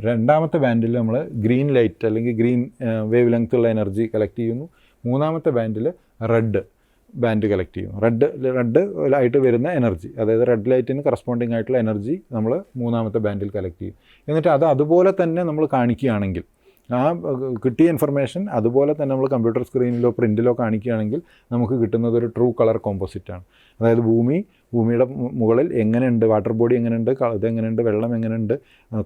രണ്ടാമത്തെ ബാൻഡിൽ നമ്മൾ ഗ്രീൻ ലൈറ്റ് അല്ലെങ്കിൽ ഗ്രീൻ വേവ് ലെങ്ത് ഉള്ള എനർജി കളക്ട് ചെയ്യുന്നു. മൂന്നാമത്തെ ബാൻഡിൽ റെഡ് ബാൻഡ് കളക്ട് ചെയ്യും. റെഡ് ആയിട്ട് വരുന്ന എനർജി, അതായത് റെഡ് ലൈറ്റിന് കറസ്പോണ്ടിങ് ആയിട്ടുള്ള എനർജി നമ്മൾ മൂന്നാമത്തെ ബാൻഡിൽ കളക്ട് ചെയ്യും. എന്നിട്ട് അതുപോലെ തന്നെ നമ്മൾ കാണിക്കുകയാണെങ്കിൽ, ആ കിട്ടിയ ഇൻഫർമേഷൻ അതുപോലെ തന്നെ നമ്മൾ കമ്പ്യൂട്ടർ സ്ക്രീനിലോ പ്രിൻറ്റിലോ കാണിക്കുകയാണെങ്കിൽ നമുക്ക് കിട്ടുന്നത് ഒരു ട്രൂ കളർ കോമ്പോസിറ്റാണ്. അതായത് ഭൂമിയുടെ മുകളിൽ എങ്ങനെയുണ്ട്, വാട്ടർ ബോഡി എങ്ങനെയുണ്ട്, ഇതെങ്ങനെയുണ്ട്, വെള്ളം എങ്ങനെയുണ്ട്,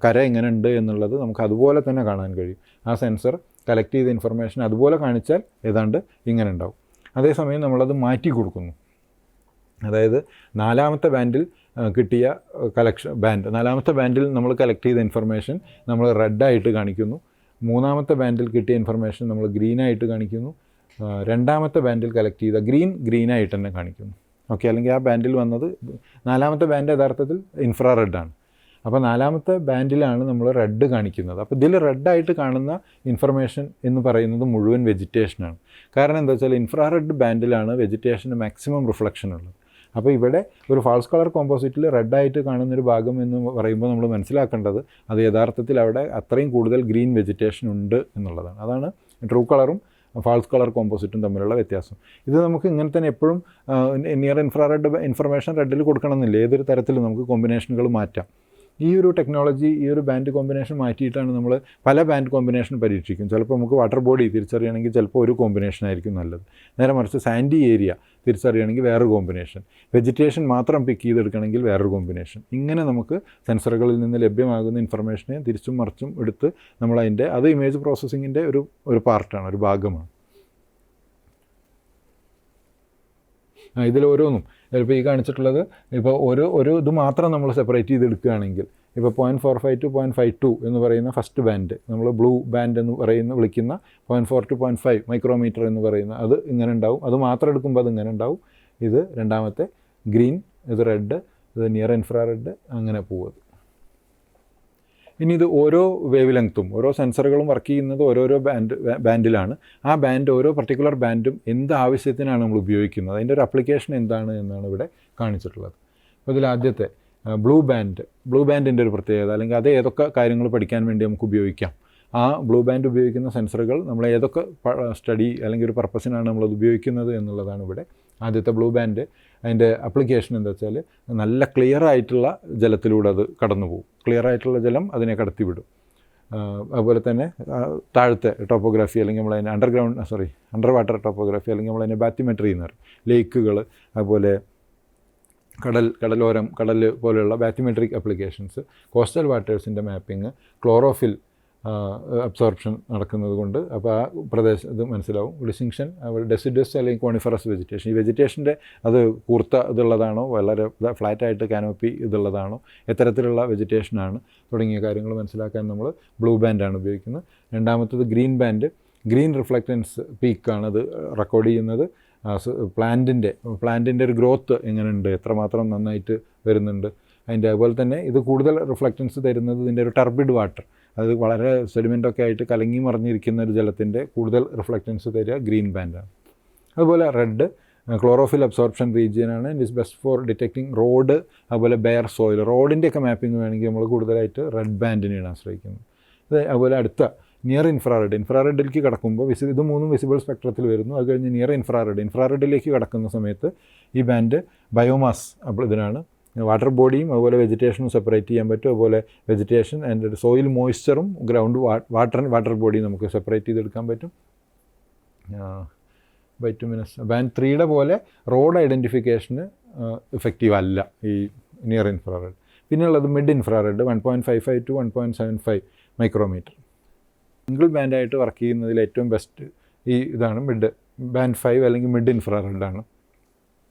കര എങ്ങനെയുണ്ട് എന്നുള്ളത് നമുക്ക് അതുപോലെ തന്നെ കാണാൻ കഴിയും. ആ സെൻസർ കളക്ട് ചെയ്ത ഇൻഫർമേഷൻ അതുപോലെ കാണിച്ചാൽ ഏതാണ്ട് ഇങ്ങനെ ഉണ്ടാവും. അതേസമയം നമ്മളത് മാറ്റി കൊടുക്കുന്നു. അതായത് നാലാമത്തെ ബാൻഡിൽ കിട്ടിയ നാലാമത്തെ ബാൻഡിൽ നമ്മൾ കളക്ട് ചെയ്ത ഇൻഫർമേഷൻ നമ്മൾ റെഡായിട്ട് കാണിക്കുന്നു. മൂന്നാമത്തെ ബാൻഡിൽ കിട്ടിയ ഇൻഫർമേഷൻ നമ്മൾ ഗ്രീനായിട്ട് കാണിക്കുന്നു. രണ്ടാമത്തെ ബാൻഡിൽ കളക്ട് ചെയ്ത ഗ്രീനായിട്ട് തന്നെ കാണിക്കുന്നു. ഓക്കെ, അല്ലെങ്കിൽ ആ ബാൻഡിൽ വന്നത് നാലാമത്തെ ബാൻഡ് യഥാർത്ഥത്തിൽ ഇൻഫ്രാറെഡാണ്. അപ്പോൾ നാലാമത്തെ ബാൻഡിലാണ് നമ്മൾ റെഡ് കാണിക്കുന്നത്. അപ്പോൾ ഇതിൽ റെഡായിട്ട് കാണുന്ന ഇൻഫർമേഷൻ എന്ന് പറയുന്നത് മുഴുവൻ വെജിറ്റേഷനാണ്. കാരണം എന്താ വെച്ചാൽ ഇൻഫ്രാറെഡ് ബാൻഡിലാണ് വെജിറ്റേഷന് മാക്സിമം റിഫ്ലക്ഷൻ ഉള്ളത്. അപ്പോൾ ഇവിടെ ഒരു ഫാൾസ് കളർ കോമ്പോസിറ്റിൽ റെഡായിട്ട് കാണുന്നൊരു ഭാഗം എന്ന് പറയുമ്പോൾ നമ്മൾ മനസ്സിലാക്കേണ്ടത് അത് യഥാർത്ഥത്തിൽ അവിടെ അത്രയും കൂടുതൽ ഗ്രീൻ വെജിറ്റേഷൻ ഉണ്ട് എന്നുള്ളതാണ്. അതാണ് ട്രൂ കളറും ഫാൾസ് കളർ കോമ്പോസിറ്റും തമ്മിലുള്ള വ്യത്യാസം. ഇത് നമുക്ക് ഇങ്ങനെ തന്നെ എപ്പോഴും നിയർ ഇൻഫ്രാറെഡ് ഇൻഫർമേഷൻ റെഡിൽ കൊടുക്കണമെന്നില്ല, ഏതൊരു തരത്തിലും നമുക്ക് കോമ്പിനേഷനുകൾ മാറ്റാം. ഈ ഒരു ടെക്നോളജി, ഈ ഒരു ബാൻഡ് കോമ്പിനേഷൻ മാറ്റിയിട്ടാണ് നമ്മൾ പല ബാൻഡ് കോമ്പിനേഷൻ പരീക്ഷിക്കും. ചിലപ്പോൾ നമുക്ക് വാട്ടർ ബോഡി തിരിച്ചറിയണമെങ്കിൽ ചിലപ്പോൾ ഒരു കോമ്പിനേഷൻ ആയിരിക്കും നല്ലത്, നേരെ മറിച്ച് സാൻഡി ഏരിയ തിരിച്ചറിയണമെങ്കിൽ വേറൊരു കോമ്പിനേഷൻ, വെജിറ്റേഷൻ മാത്രം പിക്ക് ചെയ്തെടുക്കണമെങ്കിൽ വേറൊരു കോമ്പിനേഷൻ. ഇങ്ങനെ നമുക്ക് സെൻസറുകളിൽ നിന്ന് ലഭ്യമാകുന്ന ഇൻഫർമേഷനെ തിരിച്ചും മറിച്ചും എടുത്ത് നമ്മളതിൻ്റെ അത് ഇമേജ് പ്രോസസ്സിങ്ങിൻ്റെ ഒരു പാർട്ടാണ്, ഒരു ഭാഗമാണ്. ഇതിൽ ഓരോന്നും ഇപ്പോൾ ഈ കാണിച്ചിട്ടുള്ളത് ഇപ്പോൾ ഒരു ഇത് മാത്രം നമ്മൾ സെപ്പറേറ്റ് ചെയ്തെടുക്കുകയാണെങ്കിൽ ഇപ്പോൾ 0.45 to 0.52 എന്ന് പറയുന്ന ഫസ്റ്റ് ബാൻഡ്, നമ്മൾ ബ്ലൂ ബാൻഡ് എന്ന് വിളിക്കുന്ന 0.4 to 0.5 മൈക്രോമീറ്റർ എന്ന് പറയുന്ന അത് ഇങ്ങനെ ഉണ്ടാവും. അത് മാത്രം എടുക്കുമ്പോൾ അത് ഇങ്ങനെ ഉണ്ടാവും. ഇത് രണ്ടാമത്തെ ഗ്രീൻ, ഇത് റെഡ്, ഇത് നിയർ ഇൻഫ്രാറെഡ്, അങ്ങനെ പോകുന്നത്. ഇനി ഇത് ഓരോ വേവ് ലെങ്ത്തും ഓരോ സെൻസറുകളും വർക്ക് ചെയ്യുന്നത് ഓരോരോ ബാൻഡിലാണ്. ആ ബാൻഡ് ഓരോ പർട്ടിക്കുലർ ബാൻഡും എന്ത് ആവശ്യത്തിനാണ് നമ്മൾ ഉപയോഗിക്കുന്നത്, അതിൻ്റെ ഒരു അപ്ലിക്കേഷൻ എന്താണ് എന്നാണ് ഇവിടെ കാണിച്ചിട്ടുള്ളത്. അപ്പോൾ ഇതിൽ ആദ്യത്തെ ബ്ലൂ ബാൻഡിൻ്റെ ഒരു പ്രത്യേകത, അല്ലെങ്കിൽ അത് ഏതൊക്കെ കാര്യങ്ങൾ പഠിക്കാൻ വേണ്ടി നമുക്ക് ഉപയോഗിക്കാം. ആ ബ്ലൂ ബാൻഡ് ഉപയോഗിക്കുന്ന സെൻസറുകൾ നമ്മൾ ഏതൊക്കെ സ്റ്റഡി അല്ലെങ്കിൽ ഒരു പർപ്പസിനാണ് നമ്മളത് ഉപയോഗിക്കുന്നത് എന്നുള്ളതാണ് ഇവിടെ. ആദ്യത്തെ ബ്ലൂ ബാൻഡ്, അതിൻ്റെ അപ്ലിക്കേഷൻ എന്താ വെച്ചാൽ നല്ല ക്ലിയർ ആയിട്ടുള്ള ജലത്തിലൂടെ അത് കടന്നു പോകും. ക്ലിയർ ആയിട്ടുള്ള ജലം അതിനെ കടത്തിവിടും. അതുപോലെ തന്നെ താഴത്തെ ടോപ്പോഗ്രാഫി, അല്ലെങ്കിൽ നമ്മളതിനെ അണ്ടർ വാട്ടർ ടോപ്പോഗ്രാഫി, അല്ലെങ്കിൽ നമ്മളതിനെ ബാത്തിമെട്രി എന്ന് പറയും. ലേക്കുകൾ, അതുപോലെ കടലോരം, കടൽ പോലെയുള്ള ബാത്തിമെട്രിക് അപ്ലിക്കേഷൻസ്, കോസ്റ്റൽ വാട്ടേഴ്സിൻ്റെ മാപ്പിംഗ്, ക്ലോറോഫിൽ അബ്സോർപ്ഷൻ നടക്കുന്നത് കൊണ്ട് അപ്പോൾ ആ പ്രദേശം ഇത് മനസ്സിലാവും. ഡിസ്റ്റിങ്ഷൻ, ഡെസിഡസ് അല്ലെങ്കിൽ കോണിഫറസ് വെജിറ്റേഷൻ, ഈ വെജിറ്റേഷൻ്റെ അത് കൂർത്ത ഇതുള്ളതാണോ, വളരെ ഫ്ലാറ്റായിട്ട് കാനോപ്പി ഇതുള്ളതാണോ, എത്തരത്തിലുള്ള വെജിറ്റേഷനാണ് തുടങ്ങിയ കാര്യങ്ങൾ മനസ്സിലാക്കാൻ നമ്മൾ ബ്ലൂ ബാൻഡാണ് ഉപയോഗിക്കുന്നത്. രണ്ടാമത്തത് ഗ്രീൻ ബാൻഡ്, ഗ്രീൻ റിഫ്ലക്റ്റൻസ് പീക്കാണ് അത് റെക്കോർഡ് ചെയ്യുന്നത്. പ്ലാന്റിൻ്റെ ഒരു ഗ്രോത്ത് എങ്ങനെയുണ്ട്, എത്രമാത്രം നന്നായിട്ട് വരുന്നുണ്ട് അതിൻ്റെ. അതുപോലെ തന്നെ ഇത് കൂടുതൽ റിഫ്ലക്റ്റൻസ് തരുന്നത് ഇതിൻ്റെ ഒരു ടർബിഡ് വാട്ടർ, അത് വളരെ സെഡിമെൻ്റൊക്കെ ആയിട്ട് കലങ്ങി മറിഞ്ഞിരിക്കുന്ന ഒരു ജലത്തിൻ്റെ കൂടുതൽ റിഫ്ലക്റ്റൻസ് തരിക ഗ്രീൻ ബാൻഡാണ്. അതുപോലെ റെഡ് ക്ലോറോഫിൽ അബ്സോർപ്ഷൻ റീജിയനാണ്. It is best for detecting road, അതുപോലെ ബെയർ സോയിൽ. റോഡിൻ്റെയൊക്കെ മാപ്പിംഗ് വേണമെങ്കിൽ നമ്മൾ കൂടുതലായിട്ട് റെഡ് ബാൻഡിനെയാണ് ആശ്രയിക്കുന്നത്. അതുപോലെ അടുത്ത നിയർ ഇൻഫ്രാറെഡിലേക്ക് കടക്കുമ്പോൾ ഇത് മൂന്നും വിസിബിൾ സ്പെക്ട്രത്തിൽ വരുന്നു. അത് കഴിഞ്ഞ് നിയർ ഇൻഫ്രാറെഡിലേക്ക് കടക്കുന്ന സമയത്ത് ഈ ബാൻഡ് ബയോമാസ് ഇതിനാണ്. വാട്ടർ ബോഡിയും അതുപോലെ വെജിറ്റേഷനും സെപ്പറേറ്റ് ചെയ്യാൻ പറ്റും. അതുപോലെ വെജിറ്റേഷൻ ആൻഡ് സോയിൽ മോയ്സ്ചറും ഗ്രൗണ്ട് വാട്ടർ ബോഡിയും നമുക്ക് സെപ്പറേറ്റ് ചെയ്തെടുക്കാൻ പറ്റും. വൈറ്റമിനസ് ബാൻഡ് 3യുടെ പോലെ റോഡ് ഐഡൻറ്റിഫിക്കേഷന് ഇഫക്റ്റീവ് അല്ല ഈ നിയർ ഇൻഫ്രാറെഡ്. പിന്നെയുള്ളത് mid infrared 1.55 to 1.75 micrometre. Single ബാൻഡായിട്ട് വർക്ക് ചെയ്യുന്നതിൽ ഏറ്റവും ബെസ്റ്റ് ഇതാണ് ബാൻഡ് 5 അല്ലെങ്കിൽ മിഡ് ഇൻഫ്രാറെഡാണ്.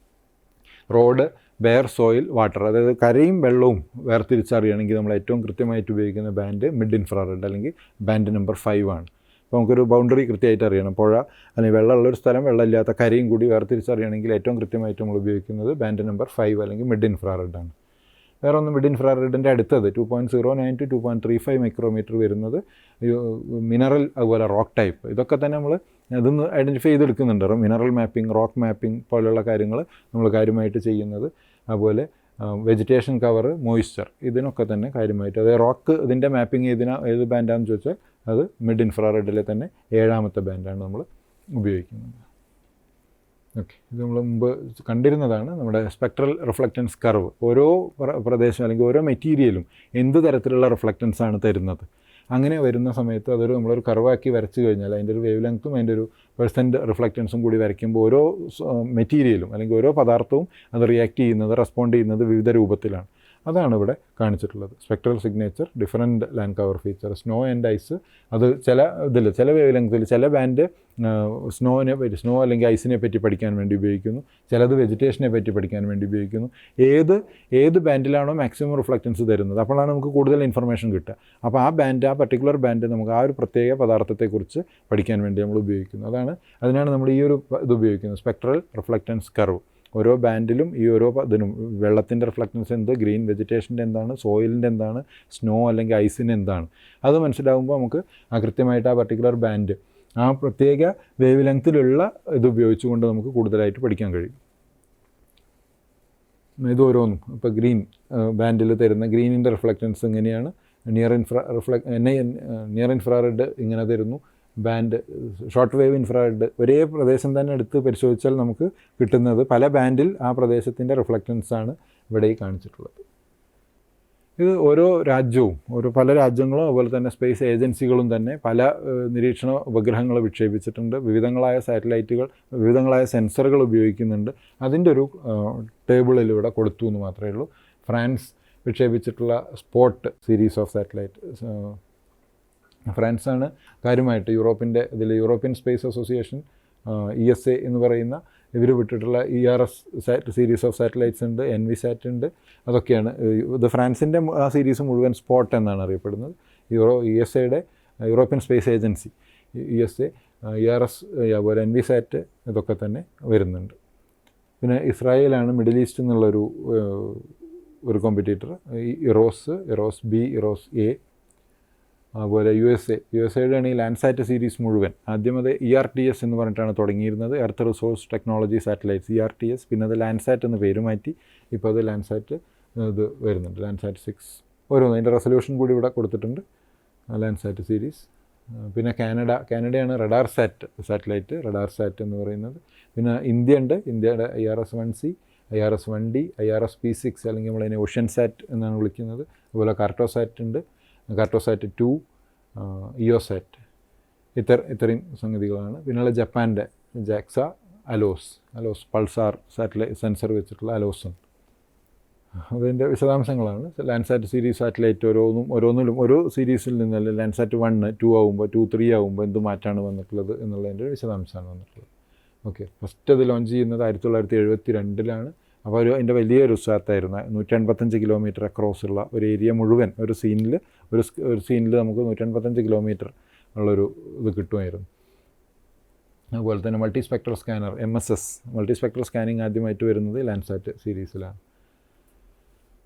റോഡ്, ബെയർ സോയിൽ, വാട്ടർ, അതായത് കരയും വെള്ളവും വേർതിരിച്ചറിയണമെങ്കിൽ നമ്മൾ ഏറ്റവും കൃത്യമായിട്ട് ഉപയോഗിക്കുന്ന ബാൻഡ് മിഡ് ഇൻഫ്രാറെഡ് അല്ലെങ്കിൽ ബാൻഡ് നമ്പർ 5 ആണ്. അപ്പോൾ നമുക്കൊരു ബൗണ്ടറി കൃത്യമായിട്ട് അറിയണം. പുഴ അല്ലെങ്കിൽ വെള്ളമുള്ളൊരു സ്ഥലം, വെള്ളമില്ലാത്ത കരയും കൂടി വേർതിരിച്ചറിയണമെങ്കിൽ ഏറ്റവും കൃത്യമായിട്ട് നമ്മൾ ഉപയോഗിക്കുന്നത് ബാൻഡ് നമ്പർ 5 അല്ലെങ്കിൽ മിഡ് ഇൻഫ്രാറെഡാണ്. വേറെ ഒന്ന് മിഡ് ഇൻഫ്രാറെഡിൻ്റെ അടുത്തത് 2.09 to 2.35 മൈക്രോമീറ്റർ വരുന്നത് മിനറൽ, അതുപോലെ റോക്ക് ടൈപ്പ്. ഇതൊക്കെ തന്നെ നമ്മൾ അതൊന്ന് ഐഡൻറ്റിഫൈ ചെയ്തെടുക്കുന്നുണ്ട്. മിനറൽ മാപ്പിംഗ്, റോക്ക് മാപ്പിംഗ് പോലെയുള്ള കാര്യങ്ങൾ നമ്മൾ കാര്യമായിട്ട് ചെയ്യുന്നത്. അതുപോലെ വെജിറ്റേഷൻ കവർ, മോയ്സ്ചർ, ഇതിനൊക്കെ തന്നെ കാര്യമായിട്ട്. അതായത് റോക്ക് ഇതിൻ്റെ മാപ്പിംഗ് ഏത് ബാൻഡാണെന്ന് ചോദിച്ചാൽ അത് മിഡ് ഇൻഫ്രാറെഡിലെ തന്നെ 7ാമത്തെ ബാൻഡാണ് നമ്മൾ ഉപയോഗിക്കുന്നത്. ഓക്കെ, ഇത് നമ്മൾ മുമ്പ് കണ്ടിരുന്നതാണ് നമ്മുടെ സ്പെക്ട്രൽ റിഫ്ലക്റ്റൻസ് കർവ്. ഓരോ പ്രദേശം അല്ലെങ്കിൽ ഓരോ മെറ്റീരിയലും എന്ത് തരത്തിലുള്ള റിഫ്ലക്റ്റൻസാണ് തരുന്നത്, അങ്ങനെ വരുന്ന സമയത്ത് നമ്മളൊരു കർവാക്കി വരച്ച് കഴിഞ്ഞാൽ അതിൻ്റെ ഒരു വേവ് ലെങ്ത്തും അതിൻ്റെ ഒരു പെർസെൻറ്റ് റിഫ്ലക്റ്റൻസും കൂടി വരയ്ക്കുമ്പോൾ ഓരോ മെറ്റീരിയലും അല്ലെങ്കിൽ ഓരോ പദാർത്ഥവും അത് റിയാക്ട് ചെയ്യുന്നത്, റെസ്പോണ്ട് ചെയ്യുന്നത് വിവിധ രൂപത്തിലാണ്. അതാണ് ഇവിടെ കാണിച്ചിട്ടുള്ളത്. Spectral signature, different land cover feature, snow and ice. അത് ചില വേവ് ലെങ്ത്തിൽ ചില ബാൻഡ് സ്നോ അല്ലെങ്കിൽ ഐസിനെ പറ്റി പഠിക്കാൻ വേണ്ടി ഉപയോഗിക്കുന്നു, ചിലത് വെജിറ്റേഷനെ പറ്റി പഠിക്കാൻ വേണ്ടി ഉപയോഗിക്കുന്നു. ഏത് ബാൻഡിലാണോ മാക്സിമം റിഫ്ലക്റ്റൻസ് തരുന്നത് അപ്പോഴാണ് നമുക്ക് കൂടുതൽ ഇൻഫർമേഷൻ കിട്ടുക. അപ്പോൾ ആ പർട്ടിക്കുലർ ബാൻഡ് നമുക്ക് ആ ഒരു പ്രത്യേക പദാർത്ഥത്തെക്കുറിച്ച് പഠിക്കാൻ വേണ്ടി നമ്മൾ ഉപയോഗിക്കുന്നു. അതിനാണ് നമ്മൾ ഈ ഒരു ഇത് ഉപയോഗിക്കുന്നത്, സ്പെക്ട്രൽ റിഫ്ലക്റ്റൻസ് കർവ്. ഓരോ ബാൻഡിലും ഈ ഓരോ ഇതിനും വെള്ളത്തിൻ്റെ റിഫ്ലക്റ്റൻസ് എന്ത്, ഗ്രീൻ വെജിറ്റേഷൻ്റെ എന്താണ്, സോയിലിൻ്റെ എന്താണ്, സ്നോ അല്ലെങ്കിൽ ഐസിന് എന്താണ്, അത് മനസ്സിലാകുമ്പോൾ നമുക്ക് കൃത്യമായിട്ട് ആ പർട്ടിക്കുലർ ബാൻഡ് ആ പ്രത്യേക വേവ് ലെങ്ത്തിലുള്ള ഇത് ഉപയോഗിച്ചുകൊണ്ട് നമുക്ക് കൂടുതലായിട്ട് പഠിക്കാൻ കഴിയും. ഇത് ഓരോന്നും ഇപ്പോൾ ഗ്രീൻ ബാൻഡിൽ തരുന്ന ഗ്രീനിൻ്റെ റിഫ്ലക്റ്റൻസ് എങ്ങനെയാണ്, നിയർ ഇൻഫ്രാറെഡ് ഇങ്ങനെ തരുന്നു, ബാൻഡ്, ഷോർട്ട് വേവ് ഇൻഫ്രാറെഡ് ഒരേ പ്രദേശം തന്നെ എടുത്ത് പരിശോധിച്ചാൽ നമുക്ക് കിട്ടുന്നത് പല ബാൻഡിൽ ആ പ്രദേശത്തിൻ്റെ റിഫ്ലക്റ്റൻസാണ് ഇവിടെ ഈ കാണിച്ചിട്ടുള്ളത്. ഇത് ഓരോ രാജ്യവും പല രാജ്യങ്ങളും അതുപോലെ തന്നെ സ്പേസ് ഏജൻസികളും തന്നെ പല നിരീക്ഷണ ഉപഗ്രഹങ്ങൾ വിക്ഷേപിച്ചിട്ടുണ്ട്. വിവിധങ്ങളായ സാറ്റലൈറ്റുകൾ, വിവിധങ്ങളായ സെൻസറുകൾ ഉപയോഗിക്കുന്നുണ്ട്. അതിൻ്റെ ഒരു ടേബിളിലൂടെ കൊടുത്തു എന്ന് മാത്രമേ ഉള്ളൂ. ഫ്രാൻസ് വിക്ഷേപിച്ചിട്ടുള്ള സ്പോട്ട് സീരീസ് ഓഫ് സാറ്റലൈറ്റ്, ഫ്രാൻസാണ് കാര്യമായിട്ട് യൂറോപ്യൻ സ്പേസ് അസോസിയേഷൻ ESA എന്ന് പറയുന്ന ഇവർ വിട്ടിട്ടുള്ള ERS സീരീസ് ഓഫ് സാറ്റലൈറ്റ്സ് ഉണ്ട്, NVSAT ഉണ്ട്. അതൊക്കെയാണ് ഇത് ഫ്രാൻസിൻ്റെ ആ സീരീസ് മുഴുവൻ സ്പോട്ട് എന്നാണ് അറിയപ്പെടുന്നത്. ESAയുടെ European space agency ESA, ERS, അതുപോലെ NVSAT ഇതൊക്കെ തന്നെ വരുന്നുണ്ട്. പിന്നെ ഇസ്രായേലാണ് മിഡിൽ ഈസ്റ്റ് എന്നുള്ളൊരു ഒരു competitor, Eros B, Eros A. അതുപോലെ USA ആണ് ഈ ലാൻഡ്സാറ്റ് സീരീസ് മുഴുവൻ. ആദ്യം അത് ERTS എന്ന് പറഞ്ഞിട്ടാണ് തുടങ്ങിയിരുന്നത്, earth resource technology satellites, ERTS. പിന്നെ അത് ലാൻഡ്സാറ്റ് എന്ന് പേര് മാറ്റി ഇപ്പോൾ അത് ലാൻഡ്സാറ്റ് ഇത് വരുന്നുണ്ട്, ലാൻഡ്സാറ്റ് 6. ഓരോന്ന് അതിൻ്റെ റെസൊല്യൂഷൻ കൂടി ഇവിടെ കൊടുത്തിട്ടുണ്ട്, ലാൻഡ്സാറ്റ് സീരീസ്. പിന്നെ കാനഡയാണ് റഡാർ സാറ്റലൈറ്റ്, റഡാർ സാറ്റ് എന്ന് പറയുന്നത്. പിന്നെ ഇന്ത്യയുടെ IRS-1C, IRS-1D, IRS-P6 അല്ലെങ്കിൽ നമ്മളതിനെ ഓഷ്യൻ സാറ്റ് എന്നാണ് വിളിക്കുന്നത്. അതുപോലെ കാർട്ടോസാറ്റ് ഉണ്ട്, കാർട്ടോസാറ്റ് 2, EOSAT. ഇത്രയും സംഗതികളാണ്. പിന്നെയുള്ള ജപ്പാൻ്റെ JAXA, ALOS PALSAR satellite sensor വെച്ചിട്ടുള്ള അലോസും. അതിൻ്റെ വിശദാംശങ്ങളാണ്. ലാൻഡ്സാറ്റ് സീരീസ് സാറ്റലൈറ്റ് ഓരോന്നിലും ഓരോ സീരീസിൽ നിന്നല്ല ലാൻഡ്സാറ്റ് 1, 2 ആകുമ്പോൾ 2, 3 ആകുമ്പോൾ എന്ത് മാറ്റമാണ് വന്നിട്ടുള്ളത് എന്നുള്ളതിൻ്റെ വിശദാംശമാണ് വന്നിട്ടുള്ളത്. ഓക്കെ, ഫസ്റ്റ് അത് ലോഞ്ച് ചെയ്യുന്നത് 1972 അപ്പോൾ അതിൻ്റെ വലിയൊരു സാറ്റായിരുന്നു. 185 കിലോമീറ്റർ അക്രോസ് ഉള്ള ഒരു ഏരിയ മുഴുവൻ ഒരു സീനിൽ നമുക്ക് 185 കിലോമീറ്റർ ഉള്ളൊരു ഇത് കിട്ടുമായിരുന്നു. അതുപോലെ തന്നെ multispectral scanner, MSS multispectral scanning ആദ്യമായിട്ട് വരുന്നത് ലാൻഡ്സാറ്റ് സീരീസിലാണ്.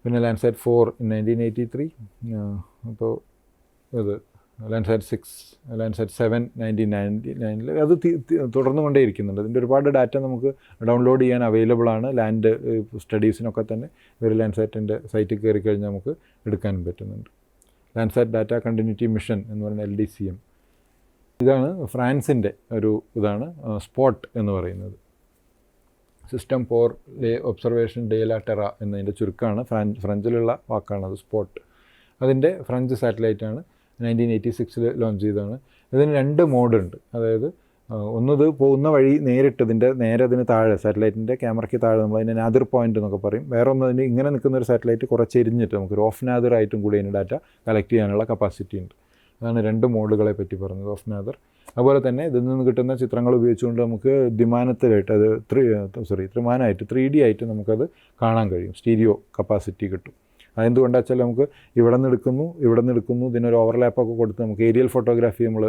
പിന്നെ ലാൻഡ്സാറ്റ് 4 1983, അപ്പോൾ ഇത് ലാൻഡ്സാറ്റ് 6, ലാൻഡ്സാറ്റ് 7 1999. അത് തുടർന്നു കൊണ്ടേയിരിക്കുന്നുണ്ട്. അതിൻ്റെ ഒരുപാട് ഡാറ്റ നമുക്ക് ഡൗൺലോഡ് ചെയ്യാൻ അവൈലബിൾ ആണ്. ലാൻഡ് സ്റ്റഡീസിനൊക്കെ തന്നെ ഇവർ ലാൻഡ്സാറ്റിൻ്റെ സൈറ്റിൽ കയറി കഴിഞ്ഞാൽ നമുക്ക് എടുക്കാനും പറ്റുന്നുണ്ട്. ലാൻഡ്സാറ്റ് ഡാറ്റ കണ്ടിന്യൂറ്റി മിഷൻ എന്ന് പറയുന്ന LDCM. ഇതാണ് ഫ്രാൻസിൻ്റെ ഇതാണ് സ്പോട്ട് എന്ന് പറയുന്നത്. സിസ്റ്റം ഫോർ ഒബ്സർവേഷൻ ഡേ ലാ ടെറ എന്നതിൻ്റെ ചുരുക്കമാണ്, ഫ്രഞ്ചിലുള്ള വാക്കാണത് സ്പോട്ട്. അതിൻ്റെ ഫ്രഞ്ച് സാറ്റലൈറ്റാണ്, 1986 ലോഞ്ച് ചെയ്തതാണ്. ഇതിന് 2 മോഡുണ്ട്. അതായത് ഒന്നത് പോകുന്ന വഴി നേരെ അതിന് താഴെ, സാറ്റലൈറ്റിൻ്റെ ക്യാമറയ്ക്ക് താഴെ നമ്മളതിനെ നാദിർ പോയിൻ്റ് എന്നൊക്കെ പറയും. വേറെ ഒന്നതിന് ഇങ്ങനെ നിൽക്കുന്ന ഒരു സാറ്റലൈറ്റ് കുറച്ച് എരിഞ്ഞിട്ട് നമുക്കൊരു ഓഫ് നാദിറായിട്ടും കൂടി അതിന് ഡാറ്റ കളക്ട് ചെയ്യാനുള്ള കപ്പാസിറ്റി ഉണ്ട്. അതാണ് 2 മോഡുകളെ പറ്റി പറഞ്ഞത്, ഓഫ് നാദിർ. അതുപോലെ തന്നെ ഇതിൽ നിന്ന് കിട്ടുന്ന ചിത്രങ്ങൾ ഉപയോഗിച്ചുകൊണ്ട് നമുക്ക് ത്രിമാനമായിട്ട് 3D ആയിട്ട് നമുക്കത് കാണാൻ കഴിയും. സ്റ്റീരിയോ കപ്പാസിറ്റി കിട്ടും. അതെന്തുകൊണ്ടാണെന്ന് വെച്ചാൽ നമുക്ക് ഇവിടെ നിന്ന് എടുക്കുന്നു ഇതിനൊരു ഓവർലാപ്പൊക്കെ കൊടുത്ത് നമുക്ക് ഏരിയൽ ഫോട്ടോഗ്രാഫി നമ്മൾ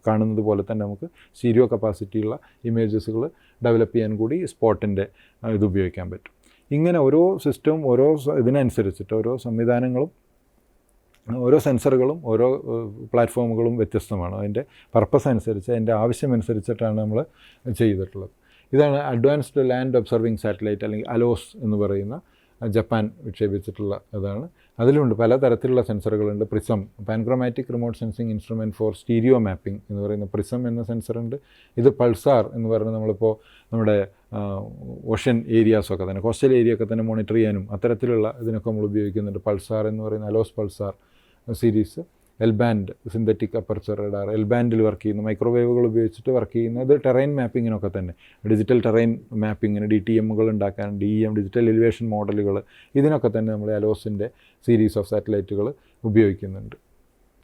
കാണുന്നത് പോലെ തന്നെ നമുക്ക് സ്റ്റീരിയോ കപ്പാസിറ്റിയുള്ള ഇമേജസുകൾ ഡെവലപ്പ് ചെയ്യാൻ കൂടി സ്പോട്ടിൻ്റെ ഇത് ഉപയോഗിക്കാൻ പറ്റും. ഇങ്ങനെ ഓരോ സിസ്റ്റവും ഇതിനനുസരിച്ചിട്ട് ഓരോ സംവിധാനങ്ങളും ഓരോ സെൻസറുകളും ഓരോ പ്ലാറ്റ്ഫോമുകളും വ്യത്യസ്തമാണ്. അതിൻ്റെ പർപ്പസ് അനുസരിച്ച്, അതിൻ്റെ ആവശ്യമനുസരിച്ചിട്ടാണ് നമ്മൾ ചെയ്തിട്ടുള്ളത്. ഇതാണ് അഡ്വാൻസ്ഡ് ലാൻഡ് ഒബ്സർവിങ് സാറ്റലൈറ്റ് അല്ലെങ്കിൽ അലോസ് എന്ന് പറയുന്ന ജപ്പാൻ വിക്ഷേപിച്ചിട്ടുള്ള അതാണ്. അതിലുണ്ട് പലതരത്തിലുള്ള സെൻസറുകളുണ്ട്. PRISM, panchromatic remote sensing instrument for stereo mapping എന്ന് പറയുന്ന പ്രിസം എന്ന സെൻസറുണ്ട്. ഇത് പൾസാർ എന്ന് പറയുന്നത് നമ്മളിപ്പോൾ നമ്മുടെ ഓഷ്യൻ ഏരിയാസൊക്കെ തന്നെ, കോസ്റ്റൽ ഏരിയ ഒക്കെ തന്നെ മോണിറ്റർ ചെയ്യാനും അത്തരത്തിലുള്ള ഇതിനൊക്കെ നമ്മൾ ഉപയോഗിക്കുന്നുണ്ട്. പൾസാർ എന്ന് പറയുന്ന ALOS PALSAR series. L band synthetic aperture radar, L-ബാൻഡിൽ വർക്ക് ചെയ്യുന്ന മൈക്രോവേവുകൾ ഉപയോഗിച്ചിട്ട് വർക്ക് ചെയ്യുന്നത് ടെറൈൻ മാപ്പിങ്ങിനൊക്കെ തന്നെ, ഡിജിറ്റൽ ടെറൈൻ മാപ്പിങ്ങിന് DTMകൾ ഉണ്ടാക്കാൻ, DEM ഡിജിറ്റൽ എലിവേഷൻ മോഡലുകൾ, ഇതിനൊക്കെ തന്നെ നമ്മൾ അലോസിൻ്റെ സീരീസ് ഓഫ് സാറ്റലൈറ്റുകൾ ഉപയോഗിക്കുന്നുണ്ട്.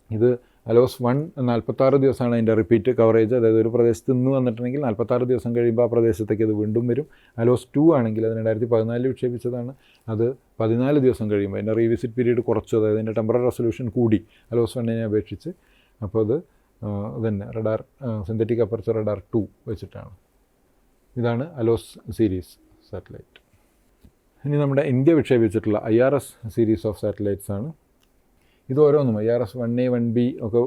ഇത് അലോസ് 1 46 ദിവസമാണ് അതിൻ്റെ റിപ്പീറ്റ് കവറേജ്. അതായത് ഒരു പ്രദേശത്ത് നിന്ന് വന്നിട്ടുണ്ടെങ്കിൽ 46 ദിവസം കഴിയുമ്പോൾ ആ പ്രദേശത്തേക്ക് അത് വീണ്ടും വരും. അലോസ് 2 ആണെങ്കിൽ അത് 2014 വിക്ഷേപിച്ചതാണ്. അത് 14 ദിവസം കഴിയുമ്പോൾ അതിൻ്റെ റീവിസിറ്റ് പീരീഡ് കുറച്ചു, അതായത് അതിൻ്റെ ടെമ്പററി റെസൊല്യൂഷൻ കൂടി അലോസ് 1നെ അപേക്ഷിച്ച്. അപ്പോൾ അത് തന്നെ റഡാർ സിന്തറ്റിക് അപ്പർച്ചർ റഡാർ 2 വെച്ചിട്ടാണ്. ഇതാണ് അലോസ് സീരീസ് സാറ്റലൈറ്റ്. ഇനി നമ്മുടെ ഇന്ത്യ വിക്ഷേപിച്ചിട്ടുള്ള IRS സീരീസ് ഓഫ് സാറ്റലൈറ്റ്സ് ആണ്. ഇത് ഓരോന്നും IRS-1A 1B ഒക്കെ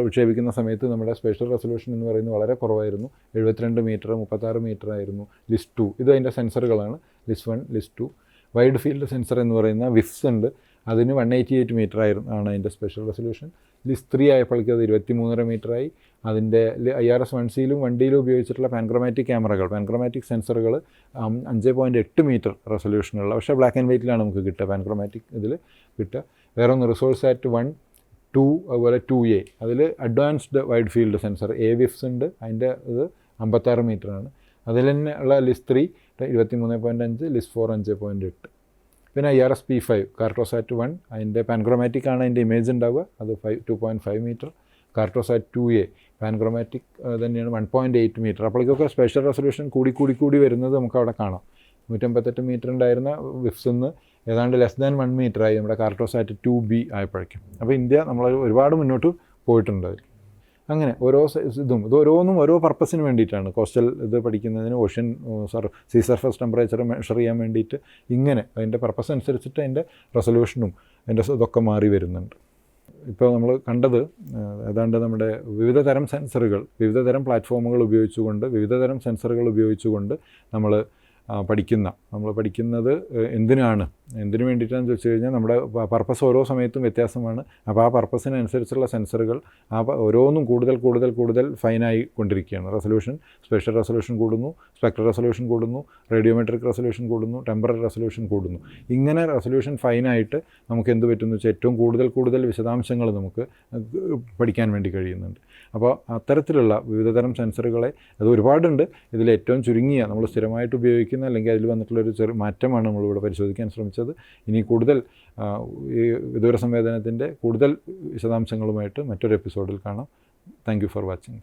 വിക്ഷേപിക്കുന്ന സമയത്ത് നമ്മുടെ സ്പേഷ്യൽ റെസൊല്യൂഷൻ എന്ന് പറയുന്നത് വളരെ കുറവായിരുന്നു. 72 മീറ്റർ 36 മീറ്റർ ആയിരുന്നു. ലിസ്റ്റ് 2 ഇത് അതിൻ്റെ സെൻസറുകളാണ്. List 1, list 2. Wide field sensor എന്ന് പറയുന്ന WIFS ഉണ്ട്. അതിന് 188 മീറ്റർ ആണ് അതിൻ്റെ സ്പെഷ്യൽ റെസൊല്യൂഷൻ. ലിസ്റ്റ് 3 ആയപ്പോഴേക്കും അത് 23.5 മീറ്ററായി. അതിൻ്റെ IRS 1Cയിലും 1Dയിലും ഉപയോഗിച്ചിട്ടുള്ള പാൻക്രോമാറ്റിക് ക്യാമറകൾ, പാൻക്രോമാറ്റിക് സെൻസറുകൾ 5.8 മീറ്റർ റെസൊല്യൂഷനുള്ള, പക്ഷേ ബ്ലാക്ക് ആൻഡ് വൈറ്റിലാണ് നമുക്ക് കിട്ടുക, പാൻക്രോമാറ്റിക് ഇതിൽ കിട്ടുക. വേറെ ഒന്ന് റിസോഴ്സാറ്റ് 1, 2, അതുപോലെ 2A. അതിൽ advanced wide field sensor AVIFS ഉണ്ട്, അതിൻ്റെ ഇത് 56 മീറ്ററാണ്. അതിൽ തന്നെ ഉള്ള ലിസ്റ്റ് 3 23.5, ലിസ്റ്റ് 4 5.8. പിന്നെ IRS P5 കാർട്ടോസാറ്റ് 1, അതിൻ്റെ പാൻക്രോമാറ്റിക് ആണ് അതിൻ്റെ ഇമേജ് ഉണ്ടാവുക, അത് 2.5 മീറ്റർ. കാർട്ടോസാറ്റ് 2A പാൻക്രോമാറ്റിക് തന്നെയാണ് 1.8 മീറ്റർ. അപ്പോഴേക്കൊക്കെ സ്പെഷ്യൽ റെസൊല്യൂഷൻ കൂടി വരുന്നത് നമുക്ക് അവിടെ കാണാം. 158 മീറ്റർ ഉണ്ടായിരുന്ന വിഫ്സിൽ നിന്ന് ഏതാണ്ട് ലെസ് ദാൻ 1 മീറ്ററായി നമ്മുടെ കാർട്ടോസാറ്റ് 2B ആയപ്പോഴേക്കും. അപ്പോൾ ഇന്ത്യ നമ്മൾ ഒരുപാട് മുന്നോട്ട് പോയിട്ടുണ്ട്. അങ്ങനെ ഓരോ ഇത് ഓരോന്നും ഓരോ പർപ്പസിന് വേണ്ടിയിട്ടാണ്. കോസ്റ്റൽ ഇത് പഠിക്കുന്നതിന്, ocean sea surface temperature measure ചെയ്യാൻ വേണ്ടിയിട്ട്, ഇങ്ങനെ അതിൻ്റെ പർപ്പസ് അനുസരിച്ചിട്ട് അതിൻ്റെ റെസൊല്യൂഷനും അതിൻ്റെ ഇതൊക്കെ മാറി വരുന്നുണ്ട്. ഇപ്പോൾ നമ്മൾ കണ്ടത് ഏതാണ്ട് നമ്മുടെ വിവിധ തരം സെൻസറുകൾ, വിവിധ തരം പ്ലാറ്റ്ഫോമുകൾ ഉപയോഗിച്ചുകൊണ്ട്, വിവിധ തരം സെൻസറുകൾ ഉപയോഗിച്ചുകൊണ്ട് നമ്മൾ പഠിക്കുന്നത് എന്തിനു വേണ്ടിയിട്ടാണെന്ന് ചോദിച്ചു കഴിഞ്ഞാൽ നമ്മുടെ പർപ്പസ് ഓരോ സമയത്തും വ്യത്യാസമാണ്. അപ്പോൾ ആ പർപ്പസിനനുസരിച്ചുള്ള സെൻസറുകൾ ഓരോന്നും കൂടുതൽ ഫൈനായി കൊണ്ടിരിക്കുകയാണ്. റെസൊല്യൂഷൻ, സ്പെഷ്യൽ റെസൊല്യൂഷൻ കൂടുന്നു, സ്പെക്ട്രൽ റെസൊല്യൂഷൻ കൂടുന്നു, റേഡിയോമെട്രിക് റെസൊല്യൂഷൻ കൂടുന്നു, ടെമ്പറൽ റെസൊല്യൂഷൻ കൂടുന്നു. ഇങ്ങനെ റെസൊല്യൂഷൻ ഫൈനായിട്ട് നമുക്ക് എന്ത് പറ്റുമെന്ന് വെച്ചാൽ ഏറ്റവും കൂടുതൽ വിശദാംശങ്ങൾ നമുക്ക് പഠിക്കാൻ വേണ്ടി കഴിയുന്നുണ്ട്. അപ്പോൾ അത്തരത്തിലുള്ള വിവിധതരം സെൻസറുകളെ അത് ഒരുപാടുണ്ട്. ഇതിലേറ്റവും ചുരുങ്ങിയ നമ്മൾ സ്ഥിരമായിട്ട് ഉപയോഗിക്കുന്ന, അല്ലെങ്കിൽ അതിൽ വന്നിട്ടുള്ളൊരു ചെറു മാറ്റമാണ് നമ്മളിവിടെ പരിശോധിക്കാൻ ശ്രമിച്ചത്. ഇനി കൂടുതൽ ഈ വിദൂര സംവേദനത്തിൻ്റെ കൂടുതൽ വിശദാംശങ്ങളുമായിട്ട് മറ്റൊരു എപ്പിസോഡിൽ കാണാം. Thank you for watching.